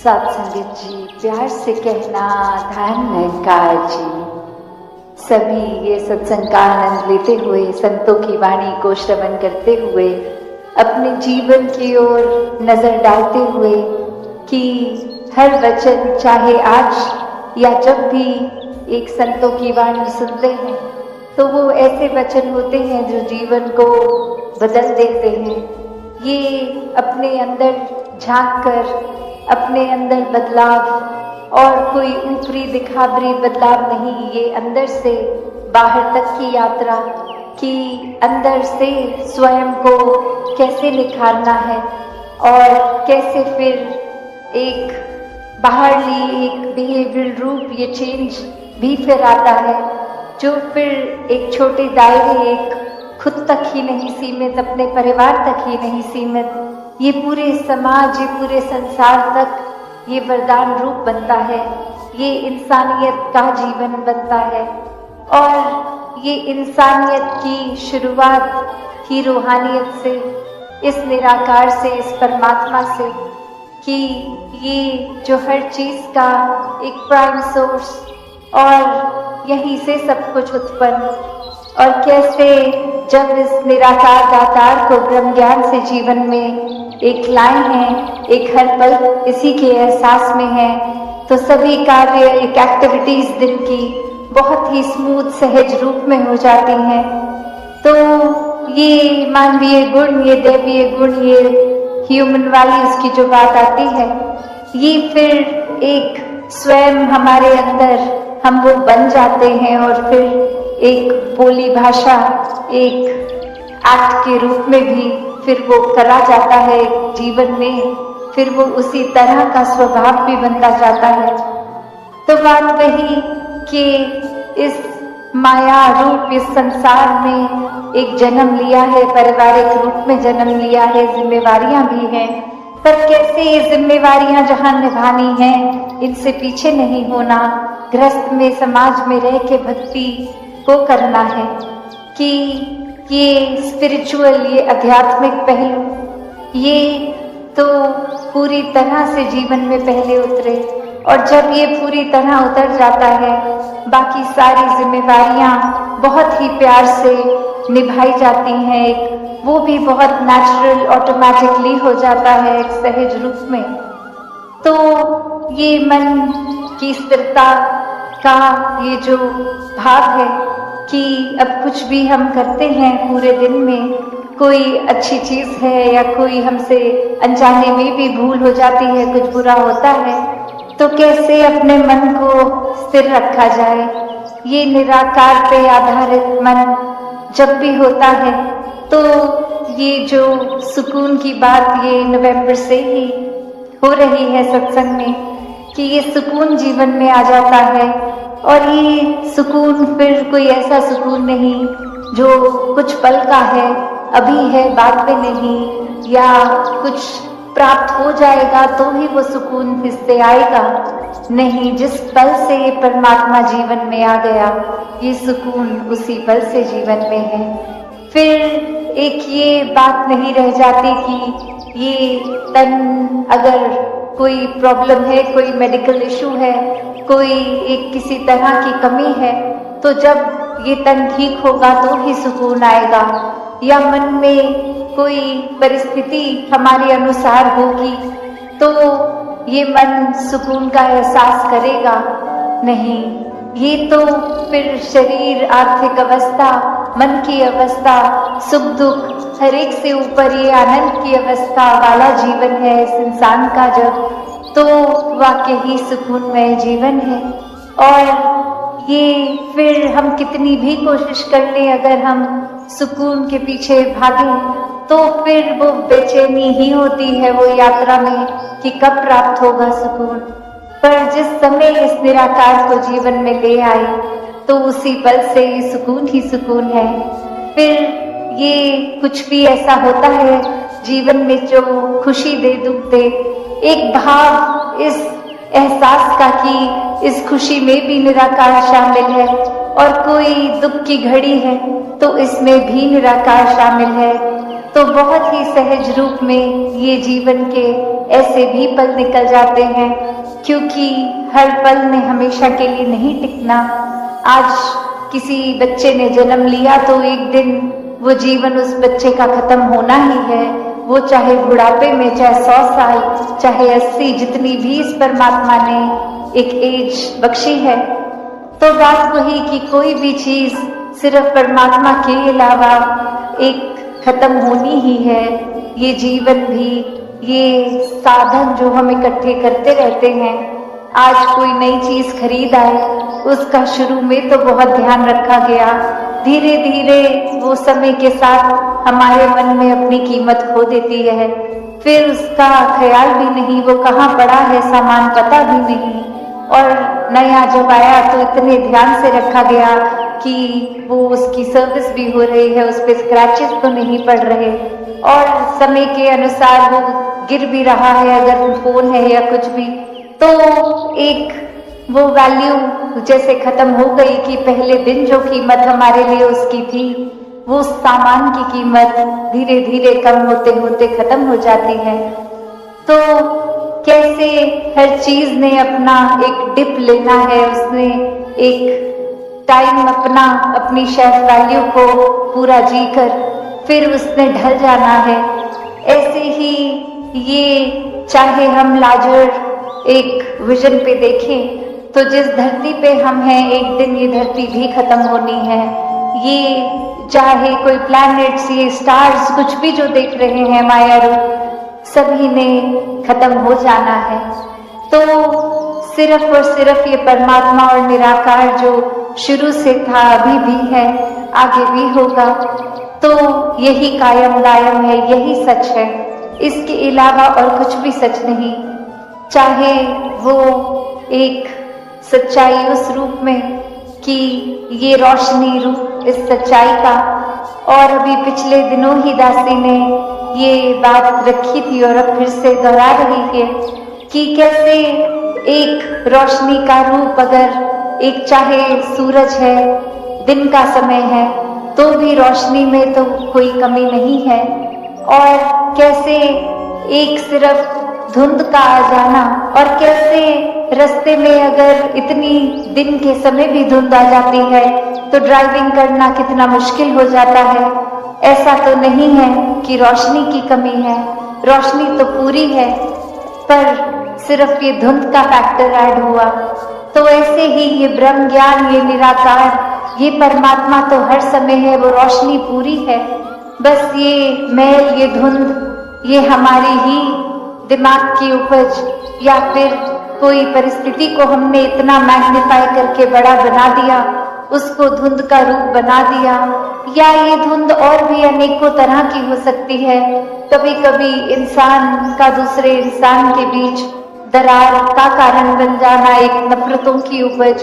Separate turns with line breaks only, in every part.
साथ संगत जी, प्यार से कहना धन निरंकार जी। सभी ये सत्संग का आनंद लेते हुए, संतों की वाणी को श्रवण करते हुए, अपने जीवन की ओर नजर डालते हुए कि हर वचन, चाहे आज या जब भी एक संतों की वाणी सुनते हैं, तो वो ऐसे वचन होते हैं जो जीवन को बदल देते हैं। ये अपने अंदर झांक कर अपने अंदर बदलाव, और कोई ऊपरी दिखावरी बदलाव नहीं, ये अंदर से बाहर तक की यात्रा कि अंदर से स्वयं को कैसे निखारना है और कैसे फिर एक बाहरली एक बिहेवियरल रूप, ये चेंज भी फिर आता है जो फिर एक छोटे दायरे, एक खुद तक ही नहीं सीमित, अपने परिवार तक ही नहीं सीमित, ये पूरे समाज, ये पूरे संसार तक ये वरदान रूप बनता है। ये इंसानियत का जीवन बनता है और ये इंसानियत की शुरुआत ही रूहानियत से, इस निराकार से, इस परमात्मा से, कि ये जो हर चीज का एक प्राइम सोर्स और यहीं से सब कुछ उत्पन्न, और कैसे जब इस निराकार दातार को ब्रह्म ज्ञान से जीवन में एक लाए हैं, एक हर पल इसी के एहसास में है, तो सभी कार्य, एक एक्टिविटीज दिन की बहुत ही स्मूथ सहज रूप में हो जाती हैं। तो ये मानवीय गुण, ये दैवीय गुण, ये ह्यूमन वैल्यूज की जो बात आती है, ये फिर एक स्वयं हमारे अंदर हम वो बन जाते हैं और फिर एक बोली भाषा, एक एक्ट के रूप में भी फिर वो करा जाता है जीवन में, फिर वो उसी तरह का स्वभाव भी बनता जाता है। तो बात वही कि इस माया रूप इस संसार में एक जन्म लिया है, पारिवारिक रूप में जन्म लिया है, जिम्मेवारियां भी हैं, पर कैसे ये जिम्मेवारियां जहां निभानी हैं, इनसे पीछे नहीं होना, गृहस्थ में, समाज में रह के भक्ति को करना है कि ये स्पिरिचुअल, ये आध्यात्मिक पहलू, ये तो पूरी तरह से जीवन में पहले उतरे, और जब ये पूरी तरह उतर जाता है, बाकी सारी जिम्मेवारियां बहुत ही प्यार से निभाई जाती हैं, एक वो भी बहुत नेचुरल, ऑटोमेटिकली हो जाता है एक सहज रूप में। तो ये मन की स्थिरता का ये जो भाव है कि अब कुछ भी हम करते हैं पूरे दिन में, कोई अच्छी चीज है या कोई हमसे अनजाने में भी भूल हो जाती है, कुछ बुरा होता है, तो कैसे अपने मन को स्थिर रखा जाए। ये निराकार पे आधारित मन जब भी होता है, तो ये जो सुकून की बात ये नवंबर से ही हो रही है सत्संग में, कि ये सुकून जीवन में आ जाता है। और ये सुकून फिर कोई ऐसा सुकून नहीं जो कुछ पल का है, अभी है बाद में नहीं, या कुछ प्राप्त हो जाएगा तो ही वो सुकून इससे आएगा, नहीं, जिस पल से ये परमात्मा जीवन में आ गया, ये सुकून उसी पल से जीवन में है। फिर एक ये बात नहीं रह जाती कि ये तन अगर कोई प्रॉब्लम है, कोई मेडिकल इशू है, कोई एक किसी तरह की कमी है, तो जब ये तन ठीक होगा तो ही सुकून आएगा, या मन में कोई परिस्थिति हमारे अनुसार होगी तो ये मन सुकून का एहसास करेगा, नहीं, ये तो फिर शरीर, आर्थिक अवस्था, मन की अवस्था, सुख दुख, हर एक से ऊपर ये आनंद की अवस्था वाला जीवन है इस इंसान का, जब तो वाकई ही सुकूनमय जीवन है। और ये फिर हम कितनी भी कोशिश कर लें, अगर हम सुकून के पीछे भागें, तो फिर वो बेचैनी ही होती है वो यात्रा में कि कब प्राप्त होगा सुकून। पर जिस समय इस निराकार को जीवन में ले आए, तो उसी पल से ये सुकून ही सुकून है। फिर ये कुछ भी ऐसा होता है जीवन में जो खुशी दे, दुख दे, एक भाव इस एहसास का कि इस खुशी में भी निराकार शामिल है, और कोई दुख की घड़ी है तो इसमें भी निराकार शामिल है। तो बहुत ही सहज रूप में ये जीवन के ऐसे भी पल निकल जाते हैं, क्योंकि हर पल ने हमेशा के लिए नहीं टिकना। आज किसी बच्चे ने जन्म लिया तो एक दिन वो जीवन उस बच्चे का खत्म होना ही है, वो चाहे बुढ़ापे में, चाहे 100 साल, चाहे 80, जितनी भी इस परमात्मा ने एक एज बख्शी है। तो बात वही कि कोई भी चीज सिर्फ परमात्मा के अलावा एक खत्म होनी ही है। ये जीवन भी, ये साधन जो हम इकट्ठे करते रहते हैं, आज कोई नई चीज खरीद आए उसका शुरू में तो बहुत ध्यान रखा गया, धीरे धीरे वो समय के साथ हमारे मन में अपनी कीमत खो देती है, फिर उसका ख्याल भी नहीं, वो कहाँ पड़ा है सामान पता भी नहीं, और नया जब आया तो इतने ध्यान से रखा गया कि वो उसकी सर्विस भी हो रही है, उस पर स्क्रैचेस तो नहीं पड़ रहे, और समय के अनुसार वो गिर भी रहा है अगर फोन है या कुछ भी, तो एक वो वैल्यू जैसे खत्म हो गई कि पहले दिन जो कीमत हमारे लिए उसकी थी, वो सामान की कीमत धीरे धीरे कम होते होते खत्म हो जाती है। तो कैसे हर चीज ने अपना एक डिप लेना है, उसने एक टाइम अपना, अपनी शेल्फ वैल्यू को पूरा जीकर फिर उसने ढल जाना है। ऐसे ही ये, चाहे हम लार्जर एक विजन पे देखें तो जिस धरती पे हम हैं, एक दिन ये धरती भी खत्म होनी है। ये चाहे कोई प्लैनेट्स, ये स्टार्स, कुछ भी जो देख रहे हैं माया रूप, सभी ने खत्म हो जाना है। तो सिर्फ और सिर्फ ये परमात्मा और निराकार जो शुरू से था, अभी भी है, आगे भी होगा, तो यही कायम दायम है, यही सच है, इसके अलावा और कुछ भी सच नहीं। चाहे वो एक सच्चाई उस रूप में कि ये रोशनी रूप इस सच्चाई का, और अभी पिछले दिनों ही दासी ने ये बात रखी थी और अब फिर से दोहरा रही है कि कैसे एक रोशनी का रूप, अगर एक चाहे सूरज है, दिन का समय है, तो भी रोशनी में तो कोई कमी नहीं है, और कैसे एक सिर्फ धुंध का आ जाना, और कैसे रास्ते में अगर इतनी दिन के समय भी धुंध आ जाती है तो ड्राइविंग करना कितना मुश्किल हो जाता है। ऐसा तो नहीं है कि रोशनी की कमी है, रोशनी तो पूरी है, पर सिर्फ ये धुंध का फैक्टर ऐड हुआ। तो ऐसे ही ये ब्रह्म ज्ञान, ये निराकार, ये परमात्मा तो हर समय है, वो रोशनी पूरी है, बस ये मैल, ये धुंध, ये हमारी ही दिमाग की उपज, या फिर कोई परिस्थिति को हमने इतना मैग्नीफाई करके बड़ा बना दिया, उसको धुंध का रूप बना दिया, या ये धुंध और भी अनेकों तरह की हो सकती है। कभी कभी इंसान का दूसरे इंसान के बीच दरार का कारण बन जाना, एक नफरतों की उपज,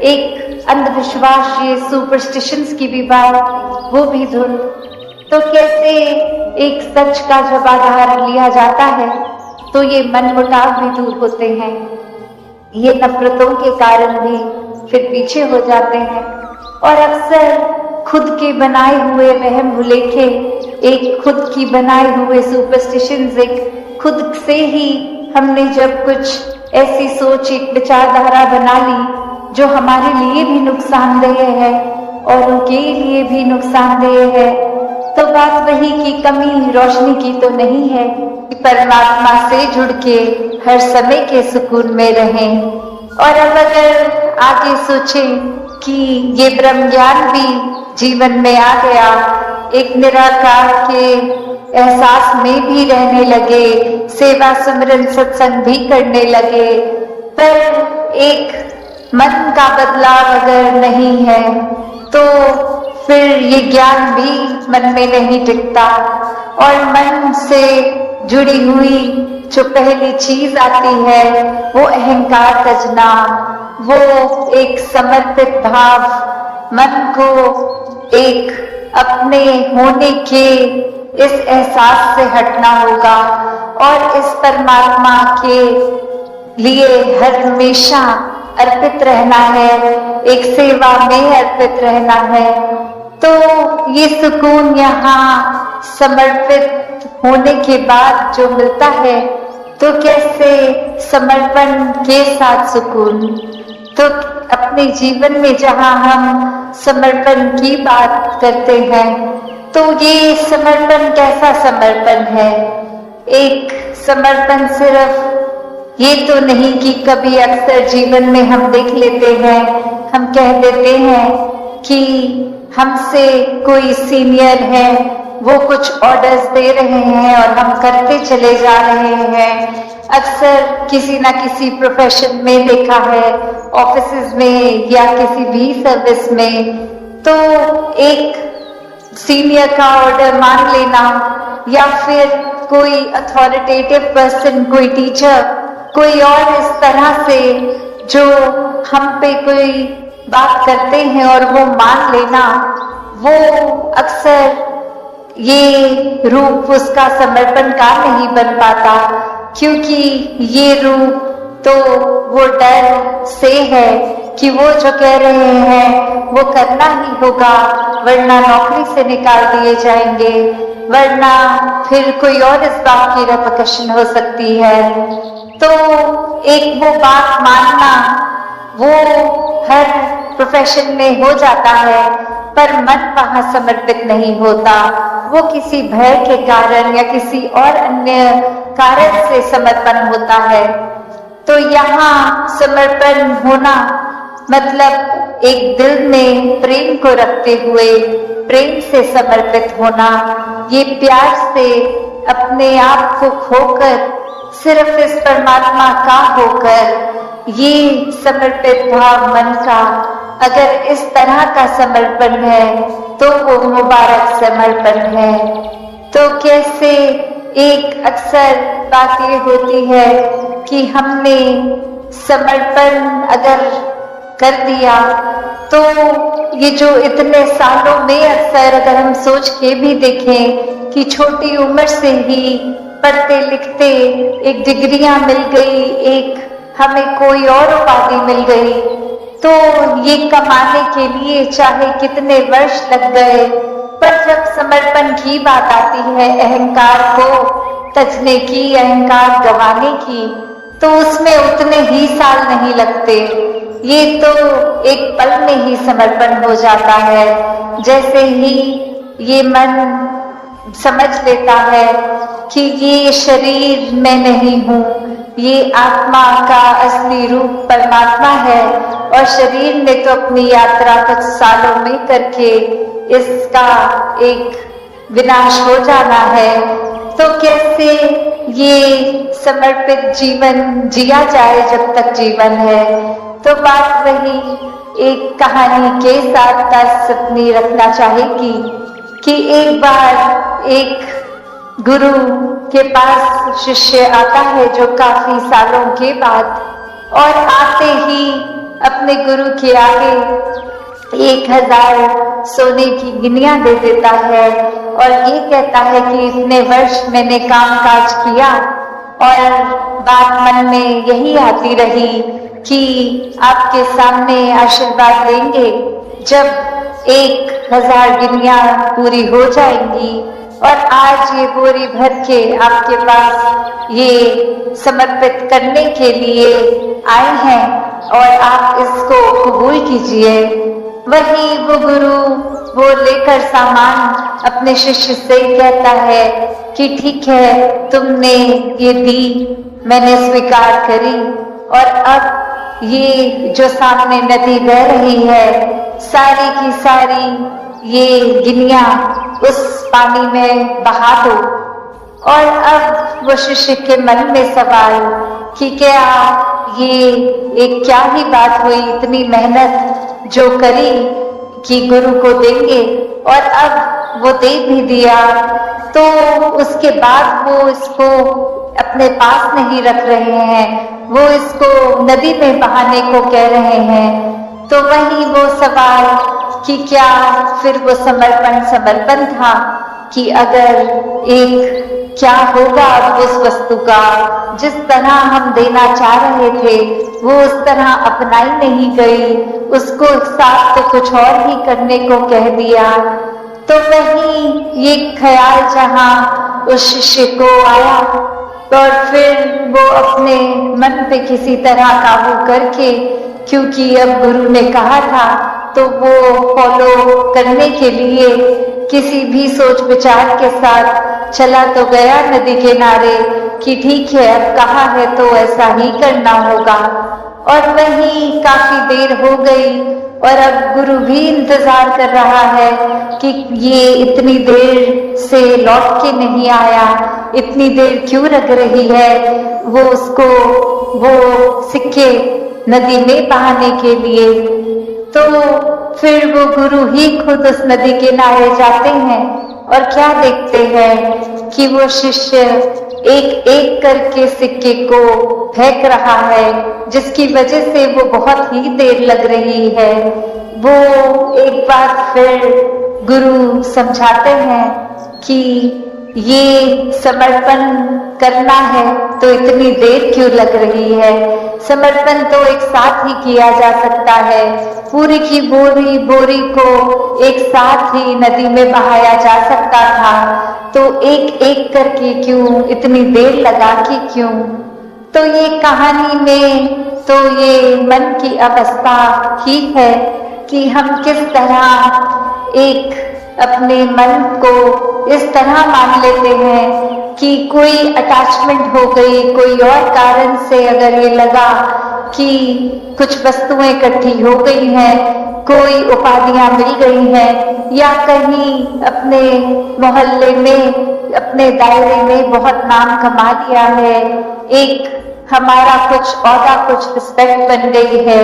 एक अंधविश्वास, ये सुपरस्टिशंस की भी बात, वो भी धुंध। तो कैसे एक सच का जब आधार लिया जाता है तो ये मनमुटाव भी दूर होते हैं, ये नफरतों के कारण भी फिर पीछे हो जाते हैं, और अक्सर खुद के बनाए हुए वहम भुलेखे, एक खुद की बनाए हुए सुपरस्टिशंस, एक खुद से ही हमने जब कुछ ऐसी सोच, एक विचारधारा बना ली जो हमारे लिए भी नुकसानदेह है और उनके लिए भी नुकसानदेह है, तो बात वही की कमी रोशनी की तो नहीं है कि परमात्मा से जुड़ के हर समय के सुकून में रहें। और अब अगर आगे सोचें कि ये ब्रह्म ज्ञान भी जीवन में आ गया, एक निराकार के एहसास में भी रहने लगे, सेवा सिमरन सत्संग भी करने लगे, पर एक मन का बदलाव अगर नहीं है तो फिर ये ज्ञान भी मन में नहीं टिकता, और मन से जुड़ी हुई जो पहली चीज आती है वो अहंकार तजना, वो एक समर्पित भाव, मन को एक अपने होने के इस एहसास से हटना होगा और इस परमात्मा के लिए हर हमेशा अर्पित रहना है, एक सेवा में अर्पित रहना है। तो ये सुकून यहाँ समर्पित होने के बाद जो मिलता है, तो कैसे समर्पण के साथ सुकून। तो अपने जीवन में जहाँ हम समर्पण की बात करते हैं, तो ये समर्पण कैसा समर्पण है? एक समर्पण सिर्फ ये तो नहीं कि कभी अक्सर जीवन में हम देख लेते हैं, हम कह देते हैं कि हमसे कोई सीनियर है, वो कुछ ऑर्डर्स दे रहे हैं और हम करते चले जा रहे हैं। अक्सर किसी ना किसी प्रोफेशन में देखा है, ऑफिसेज में या किसी भी सर्विस में, तो एक सीनियर का ऑर्डर मान लेना या फिर कोई अथॉरिटेटिव पर्सन, कोई टीचर, कोई और इस तरह से जो हम पे कोई बात करते हैं और वो मान लेना, वो अक्सर ये रूप उसका समर्पण का नहीं बन पाता, क्योंकि ये रूप तो वो डर से है कि वो जो कह रहे हैं वो करना ही होगा, वरना नौकरी से निकाल दिए जाएंगे, वरना फिर कोई और इस बात की रेपरकशन हो सकती है। तो एक वो बात मानना वो हर प्रोफेशन में हो जाता है, पर मन वहां समर्पित नहीं होता। वो किसी भय के कारण या किसी और अन्य कारण से समर्पण होता है। तो यहाँ समर्पण होना मतलब एक दिल में प्रेम को रखते हुए प्रेम से समर्पित होना, ये प्यार से अपने आप को खोकर सिर्फ इस परमात्मा का होकर, ये समर्पित भाव मन का अगर इस तरह का समर्पण है तो वो मुबारक समर्पण है। तो कैसे एक अक्सर बात ये होती है कि हमने समर्पण अगर कर दिया, तो ये जो इतने सालों में अक्सर अगर हम सोच के भी देखें कि छोटी उम्र से ही पढ़ते लिखते एक डिग्रियां मिल गई, एक हमें कोई और उपाधि मिल गई, तो ये कमाने के लिए चाहे कितने वर्ष लग गए, पर जब समर्पण की बात आती है, अहंकार को तजने की, अहंकार गंवाने की, तो उसमें उतने ही साल नहीं लगते। ये तो एक पल में ही समर्पण हो जाता है। जैसे ही ये मन समझ लेता है कि ये शरीर में नहीं हूँ, ये आत्मा का असली रूप परमात्मा है, और शरीर ने तो अपनी यात्रा कुछ सालों में करके इसका एक विनाश हो जाना है, तो कैसे ये समर्पित जीवन जिया जाए जब तक जीवन है। तो बात वही एक कहानी के साथ तास अपनी रखना चाहेगी कि एक बार एक गुरु के पास शिष्य आता है जो काफी सालों के बाद, और आते ही अपने गुरु के आगे 1000 सोने की गिनियां दे देता है और ये कहता है कि इतने वर्ष मैंने काम काज किया और बात मन में यही आती रही कि आपके सामने आशीर्वाद लेंगे जब 1000 गिनियां पूरी हो जाएंगी, और आज ये बोरी भर के आपके पास ये समर्पित करने के लिए आए हैं और आप इसको कबूल कीजिए। वही वो गुरु वो लेकर सामान अपने शिष्य से कहता है कि ठीक है, तुमने ये दी, मैंने स्वीकार करी, और अब ये जो सामने नदी बह रही है, सारी की सारी ये गिनियां उस पानी में बहा दो। और अब वो शिष्य के मन में सवाल कि क्या ये एक क्या ही बात हुई, इतनी मेहनत जो करी कि गुरु को देंगे, और अब वो दे भी दिया, तो उसके बाद वो इसको अपने पास नहीं रख रहे हैं, वो इसको नदी में बहाने को कह रहे हैं। तो वही वो सवाल कि क्या फिर वो समर्पण था कि अगर एक क्या होगा अब उस वस्तु का, जिस तरह हम देना चाह रहे थे वो उस तरह अपनाई नहीं गई, उसको साथ तो कुछ और ही करने को कह दिया। तो वही ये ख्याल जहां उस शिष्य को आया और फिर वो अपने मन पे किसी तरह काबू करके, क्योंकि अब गुरु ने कहा था तो वो फॉलो करने के लिए किसी भी सोच विचार के साथ चला तो गया नदी किनारे कि ठीक है अब कहा है तो ऐसा ही करना होगा। और वहीं काफी देर हो गई और अब गुरु भी इंतजार कर रहा है कि ये इतनी देर से लौट के नहीं आया, इतनी देर क्यों लग रही है वो उसको वो सिक्के नदी में बहाने के लिए। तो फिर वो गुरु ही खुद उस नदी किनारे जाते हैं और क्या देखते हैं कि वो शिष्य एक एक करके सिक्के को फेंक रहा है, जिसकी वजह से वो बहुत ही देर लग रही है। वो एक बार फिर गुरु समझाते हैं कि ये समर्पण करना है तो इतनी देर क्यों लग रही है। समर्पण तो एक साथ ही किया जा सकता है, पूरी की बोरी को एक साथ ही नदी में बहाया जा सकता था, तो एक एक करके क्यों, इतनी देर लगा के क्यों। तो ये कहानी में तो ये मन की अवस्था ही है कि हम किस तरह एक अपने मन को इस तरह मान लेते हैं कि कोई अटैचमेंट हो गई, कोई और कारण से अगर ये लगा कि कुछ वस्तुएं इकट्ठी हो गई हैं, कोई उपाधियां मिल गई हैं, या कहीं अपने मोहल्ले में अपने दायरे में बहुत नाम कमा लिया है, एक हमारा कुछ औहदा, कुछ रिस्पेक्ट बन गई है,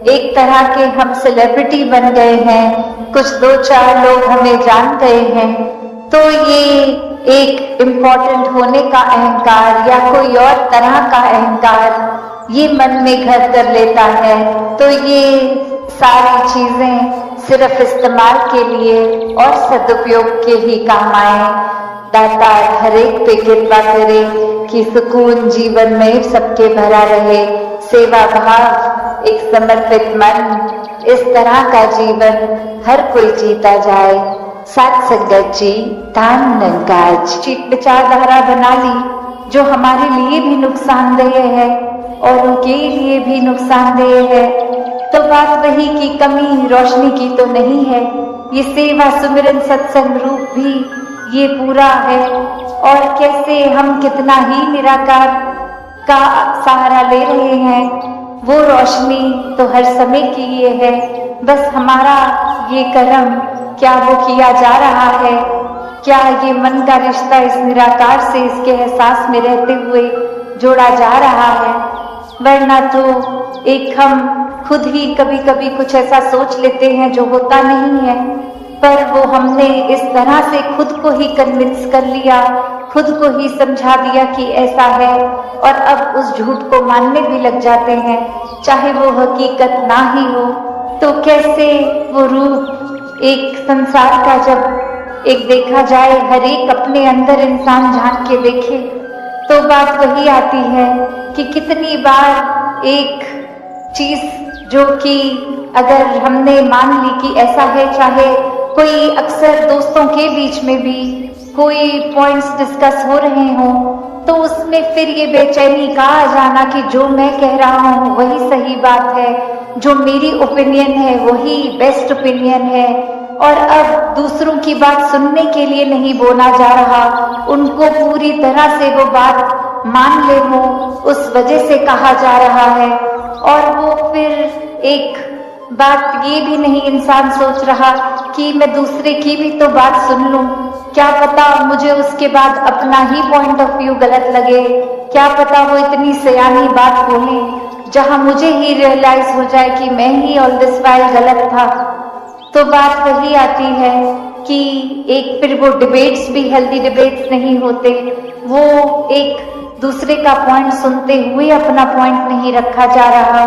एक तरह के हम सेलिब्रिटी बन गए हैं, कुछ दो चार लोग हमें जान गए हैं, तो ये एक इम्पोर्टेंट होने का अहंकार या कोई और तरह का अहंकार ये मन में घर कर लेता है। तो ये सारी चीजें सिर्फ इस्तेमाल के लिए और सदुपयोग के ही काम आए। दाता हर एक पे कृपा करे कि सुकून जीवन में सबके भरा रहे, सेवा भाव, एक समर्पित मन, इस तरह का जीवन हर कोई जीता जाए। साथ संगत जी, दान निरंकार जी विचारधारा बना ली जो हमारे लिए भी नुकसानदेह है और उनके लिए भी नुकसानदेह है, तो बात वही की कमी रोशनी की तो नहीं है। ये सेवा सुमिरन सत्संग रूप भी ये पूरा है, और कैसे हम कितना ही निराकार का सहारा ले रहे हैं, वो रोशनी तो हर समय की ये है। बस हमारा ये कर्म क्या वो किया जा रहा है, क्या ये मन का रिश्ता इस निराकार से इसके एहसास में रहते हुए जोड़ा जा रहा है। वरना तो एक हम खुद ही कभी कभी कुछ ऐसा सोच लेते हैं जो होता नहीं है, पर वो हमने इस तरह से खुद को ही कन्विंस कर लिया, खुद को ही समझा दिया कि ऐसा है, और अब उस झूठ को मानने भी लग जाते हैं चाहे वो हकीकत ना ही हो। तो कैसे वो रूप एक संसार का जब एक देखा जाए, हर एक अपने अंदर इंसान झांक के देखे, तो बात वही आती है कि कितनी बार एक चीज जो कि अगर हमने मान ली कि ऐसा है, चाहे कोई अक्सर दोस्तों के बीच में भी कोई पॉइंट्स डिस्कस हो रहे हों, तो उसमें फिर ये बेचैनी का आ जाना कि जो मैं कह रहा हूँ वही सही बात है, जो मेरी ओपिनियन है वही बेस्ट ओपिनियन है, और अब दूसरों की बात सुनने के लिए नहीं बोला जा रहा, उनको पूरी तरह से वो बात मान ले हो उस वजह से कहा जा रहा है। और वो फिर एक बात ये भी नहीं इंसान सोच रहा कि मैं दूसरे की भी तो बात सुन लूं, क्या पता मुझे उसके बाद अपना ही पॉइंट ऑफ व्यू गलत लगे, क्या पता वो इतनी सयानी बात बोले जहां मुझे ही रियलाइज हो जाए कि मैं ही ऑल दिस वाइल गलत था। तो बात वही आती है कि एक फिर वो डिबेट्स भी हेल्दी डिबेट्स नहीं होते, वो एक दूसरे का पॉइंट सुनते हुए अपना पॉइंट नहीं रखा जा रहा,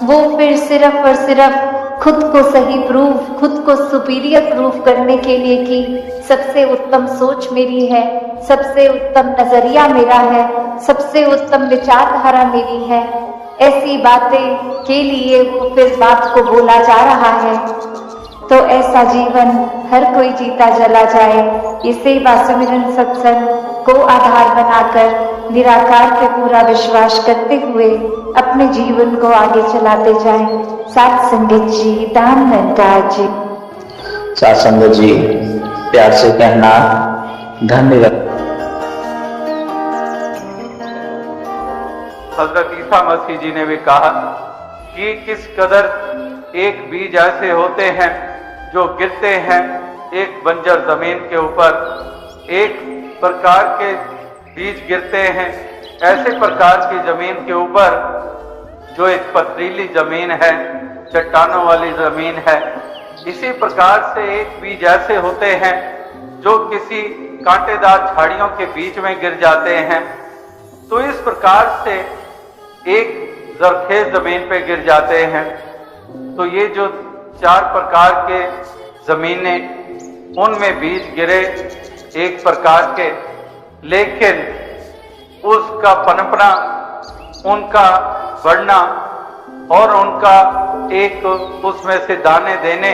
वो फिर सिर्फ और सिर्फ खुद को सही प्रूफ, खुद को सुपीरियर प्रूफ करने के लिए कि सबसे उत्तम सोच मेरी है, सबसे उत्तम नजरिया मेरा है, सबसे उत्तम विचारधारा मेरी है, ऐसी बातें के लिए वो फिर बात को बोला जा रहा है। तो ऐसा जीवन हर कोई जीता चला जाए। ये सेवा सुमिरन सत्संग को आधार बनाकर निराकार पे पूरा विश्वास करते हुए अपने जीवन को आगे चलाते जाएं। साथ संगत जी, दाम नंकार जी।
साथ संगत जी, प्यार से कहना धन्यवाद।
हजरत ईसा मसीह जी ने भी कहा कि किस कदर एक बीज ऐसे होते हैं जो गिरते हैं एक बंजर जमीन के ऊपर, एक प्रकार के बीज गिरते हैं ऐसे प्रकार की जमीन के ऊपर जो एक पथरीली जमीन है, चट्टानों वाली जमीन है। इसी प्रकार से एक बीज ऐसे होते हैं जो किसी कांटेदार झाड़ियों के बीच में गिर जाते हैं। तो इस प्रकार से एक जरखेज जमीन पे गिर जाते हैं। तो ये जो चार प्रकार के जमीनें, उनमें बीज गिरे एक प्रकार के, लेकिन उसका पनपना, उनका बढ़ना और उनका एक उसमें से दाने देने,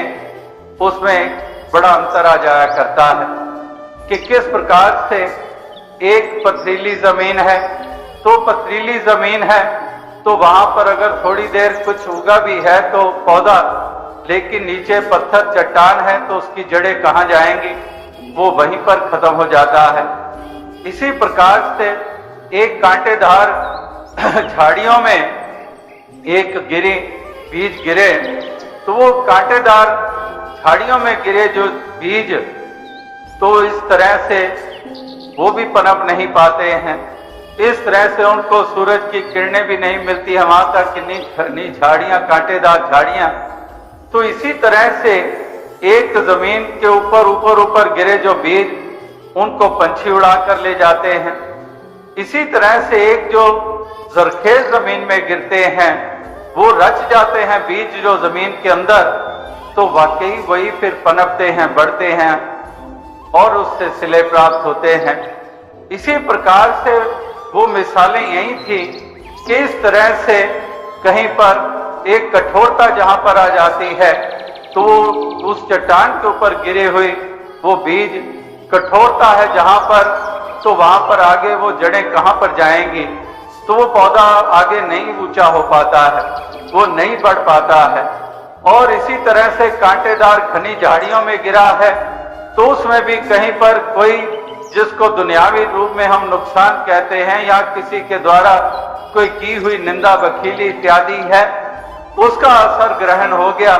उसमें बड़ा अंतर आ जाया करता है कि किस प्रकार से एक पथरीली जमीन है। तो पथरीली जमीन है तो वहां पर अगर थोड़ी देर कुछ उगा भी है तो पौधा, लेकिन नीचे पत्थर चट्टान है तो उसकी जड़ें कहां जाएंगी, वो वहीं पर खत्म हो जाता है। इसी प्रकार से एक कांटेदार झाड़ियों में एक बीज गिरे तो वो कांटेदार झाड़ियों में गिरे जो बीज, तो इस तरह से वो भी पनप नहीं पाते हैं। इस तरह से उनको सूरज की किरणें भी नहीं मिलती है, वहां तक कितनी झाड़ियां, कांटेदार झाड़ियां। तो इसी तरह से एक जमीन के ऊपर गिरे जो बीज, उनको पंछी उड़ा कर ले जाते हैं। इसी तरह से एक जो जरखेज जमीन में गिरते हैं वो रच जाते हैं बीज जो जमीन के अंदर, तो वाकई वही फिर पनपते हैं, बढ़ते हैं और उससे सिले प्राप्त होते हैं। इसी प्रकार से वो मिसालें यही थी कि इस तरह से कहीं पर एक कठोरता जहां पर आ जाती है तो उस चट्टान के ऊपर गिरे हुए वो बीज, कठोरता है जहां पर, तो वहां पर आगे वो जड़ें कहां पर जाएंगी, तो वो पौधा आगे नहीं ऊंचा हो पाता है, वो नहीं बढ़ पाता है। और इसी तरह से कांटेदार घनी झाड़ियों में गिरा है तो उसमें भी कहीं पर कोई, जिसको दुनियावी रूप में हम नुकसान कहते हैं या किसी के द्वारा कोई की हुई निंदा, वकीली इत्यादि है, उसका असर ग्रहण हो गया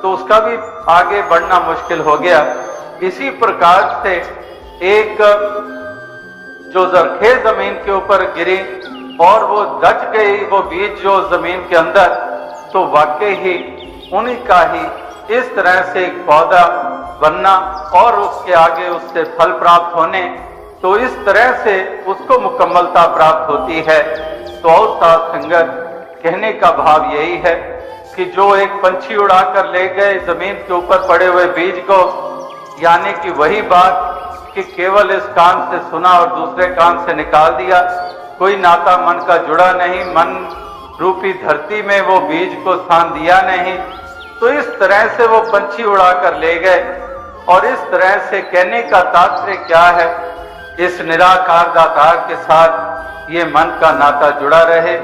तो उसका भी आगे बढ़ना मुश्किल हो गया। इसी प्रकार से एक जो जरखेज जमीन के ऊपर गिरी और वो रच गई वो बीज जो जमीन के अंदर, तो वाकई ही उन्हीं का ही इस तरह से एक पौधा बनना और उसके आगे उससे फल प्राप्त होने, तो इस तरह से उसको मुकम्मलता प्राप्त होती है। तो और साथ संगत, कहने का भाव यही है कि जो एक पंछी उड़ाकर ले गए जमीन के ऊपर पड़े हुए बीज को, यानी कि वही बात कि केवल इस कान से सुना और दूसरे कान से निकाल दिया, कोई नाता मन का जुड़ा नहीं, मन रूपी धरती में वो बीज को स्थान दिया नहीं, तो इस तरह से वो पंछी उड़ाकर ले गए। और इस तरह से कहने का तात्पर्य क्या है, इस निराकार दातार के साथ ये मन का नाता जुड़ा रहे,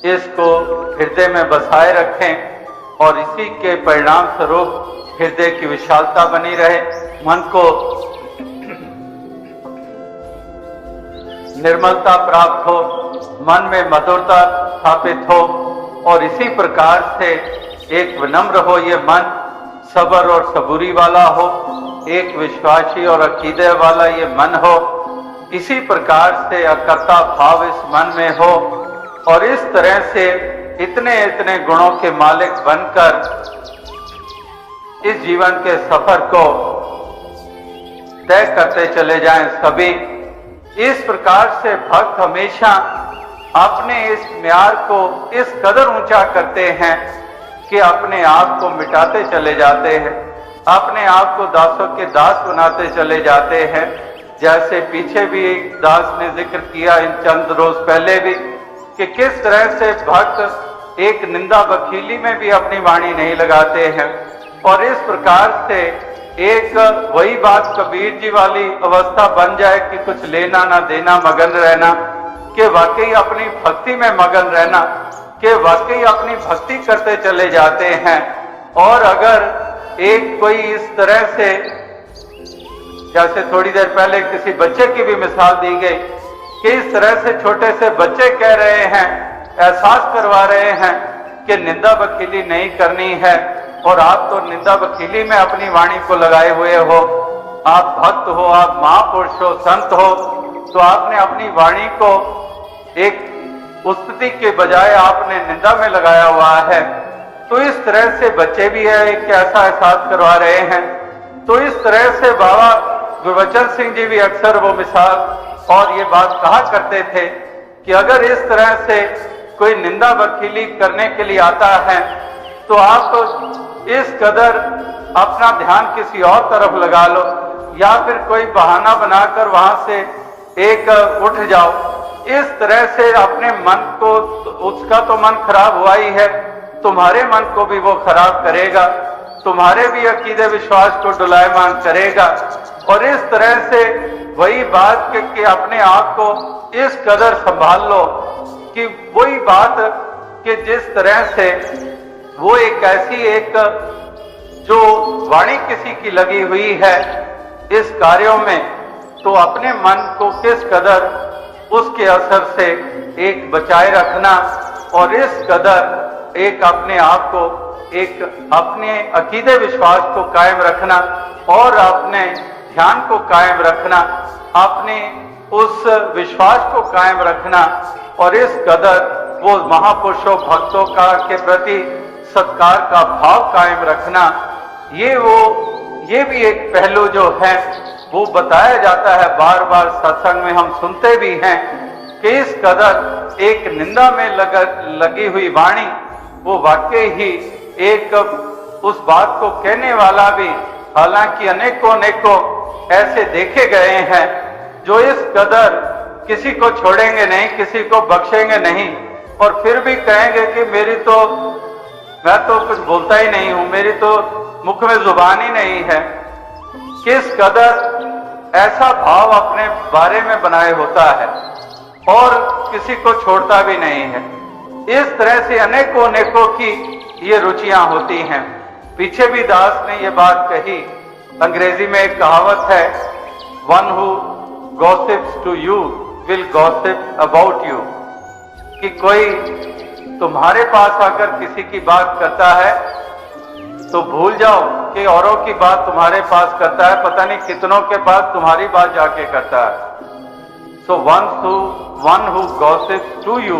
इसको हृदय में बसाए रखें और इसी के परिणाम स्वरूप हृदय की विशालता बनी रहे, मन को निर्मलता प्राप्त हो, मन में मधुरता स्थापित हो और इसी प्रकार से एक विनम्र हो ये मन, सब्र और सबूरी वाला हो, एक विश्वासी और अकीदे वाला ये मन हो। इसी प्रकार से अकर्ता भाव इस मन में हो और इस तरह से इतने इतने गुणों के मालिक बनकर इस जीवन के सफर को तय करते चले जाएं सभी। इस प्रकार से भक्त हमेशा अपने इस म्यार को इस कदर ऊंचा करते हैं कि अपने आप को मिटाते चले जाते हैं, अपने आप को दासों के दास बनाते चले जाते हैं। जैसे पीछे भी एक दास ने जिक्र किया इन चंद रोज पहले भी कि किस तरह से भक्त एक निंदा वकीली में भी अपनी वाणी नहीं लगाते हैं और इस प्रकार से एक वही बात कबीर जी वाली अवस्था बन जाए कि कुछ लेना ना देना, मगन रहना, कि वाकई अपनी भक्ति में मगन रहना, कि वाकई अपनी भक्ति करते चले जाते हैं। और अगर एक कोई इस तरह से, जैसे थोड़ी देर पहले किसी बच्चे की भी मिसाल दी गई कि इस तरह से छोटे से बच्चे कह रहे हैं, एहसास करवा रहे हैं कि निंदा वकीली नहीं करनी है, और आप तो निंदा वकीली में अपनी वाणी को लगाए हुए हो, आप भक्त हो, आप महापुरुष हो, संत हो, तो आपने अपनी वाणी को एक स्तुति के बजाय आपने निंदा में लगाया हुआ है। तो इस तरह से बच्चे भी है एक ऐसा एहसास करवा रहे हैं। तो इस तरह से बाबा गुरबचन सिंह जी भी अक्सर वो मिसाल और ये बात कहा करते थे कि अगर इस तरह से कोई निंदा वकीली करने के लिए आता है तो आप इस कदर अपना ध्यान किसी और तरफ लगा लो, या फिर कोई बहाना बनाकर वहां से एक उठ जाओ। इस तरह से अपने मन को, उसका तो मन खराब हुआ ही है, तुम्हारे मन को भी वो खराब करेगा, तुम्हारे भी अकीदे विश्वास को डुलायमान करेगा। और इस तरह से वही बात कि अपने आप को इस कदर संभाल लो कि वही बात कि जिस तरह से वो एक ऐसी एक जो वाणी किसी की लगी हुई है इस कार्यों में, तो अपने मन को किस कदर उसके असर से एक बचाए रखना और इस कदर एक अपने आप को, एक अपने अकीदे विश्वास को कायम रखना और अपने ध्यान को कायम रखना, अपने उस विश्वास को कायम रखना और इस कदर वो महापुरुषों भक्तों का के प्रति सत्कार का भाव कायम रखना। ये भी एक पहलू जो है वो बताया जाता है, बार बार सत्संग में हम सुनते भी हैं कि इस कदर एक निंदा में लगी हुई वाणी वो वाकई ही एक उस बात को कहने वाला भी, हालांकि अनेकों ऐसे देखे गए हैं जो इस कदर किसी को छोड़ेंगे नहीं, किसी को बख्शेंगे नहीं, और फिर भी कहेंगे कि मैं तो कुछ बोलता ही नहीं हूं, मेरी तो मुख में जुबान ही नहीं है। किस कदर ऐसा भाव अपने बारे में बनाए होता है और किसी को छोड़ता भी नहीं है। इस तरह से अनेकों की ये रुचियां होती हैं। पीछे भी दास ने ये बात कही, अंग्रेजी में एक कहावत है, one who gossips to you will gossip about you, कि कोई तुम्हारे पास आकर किसी की बात करता है तो भूल जाओ कि औरों की बात तुम्हारे पास करता है, पता नहीं कितनों के पास तुम्हारी बात जाके करता है। So one who gossips to you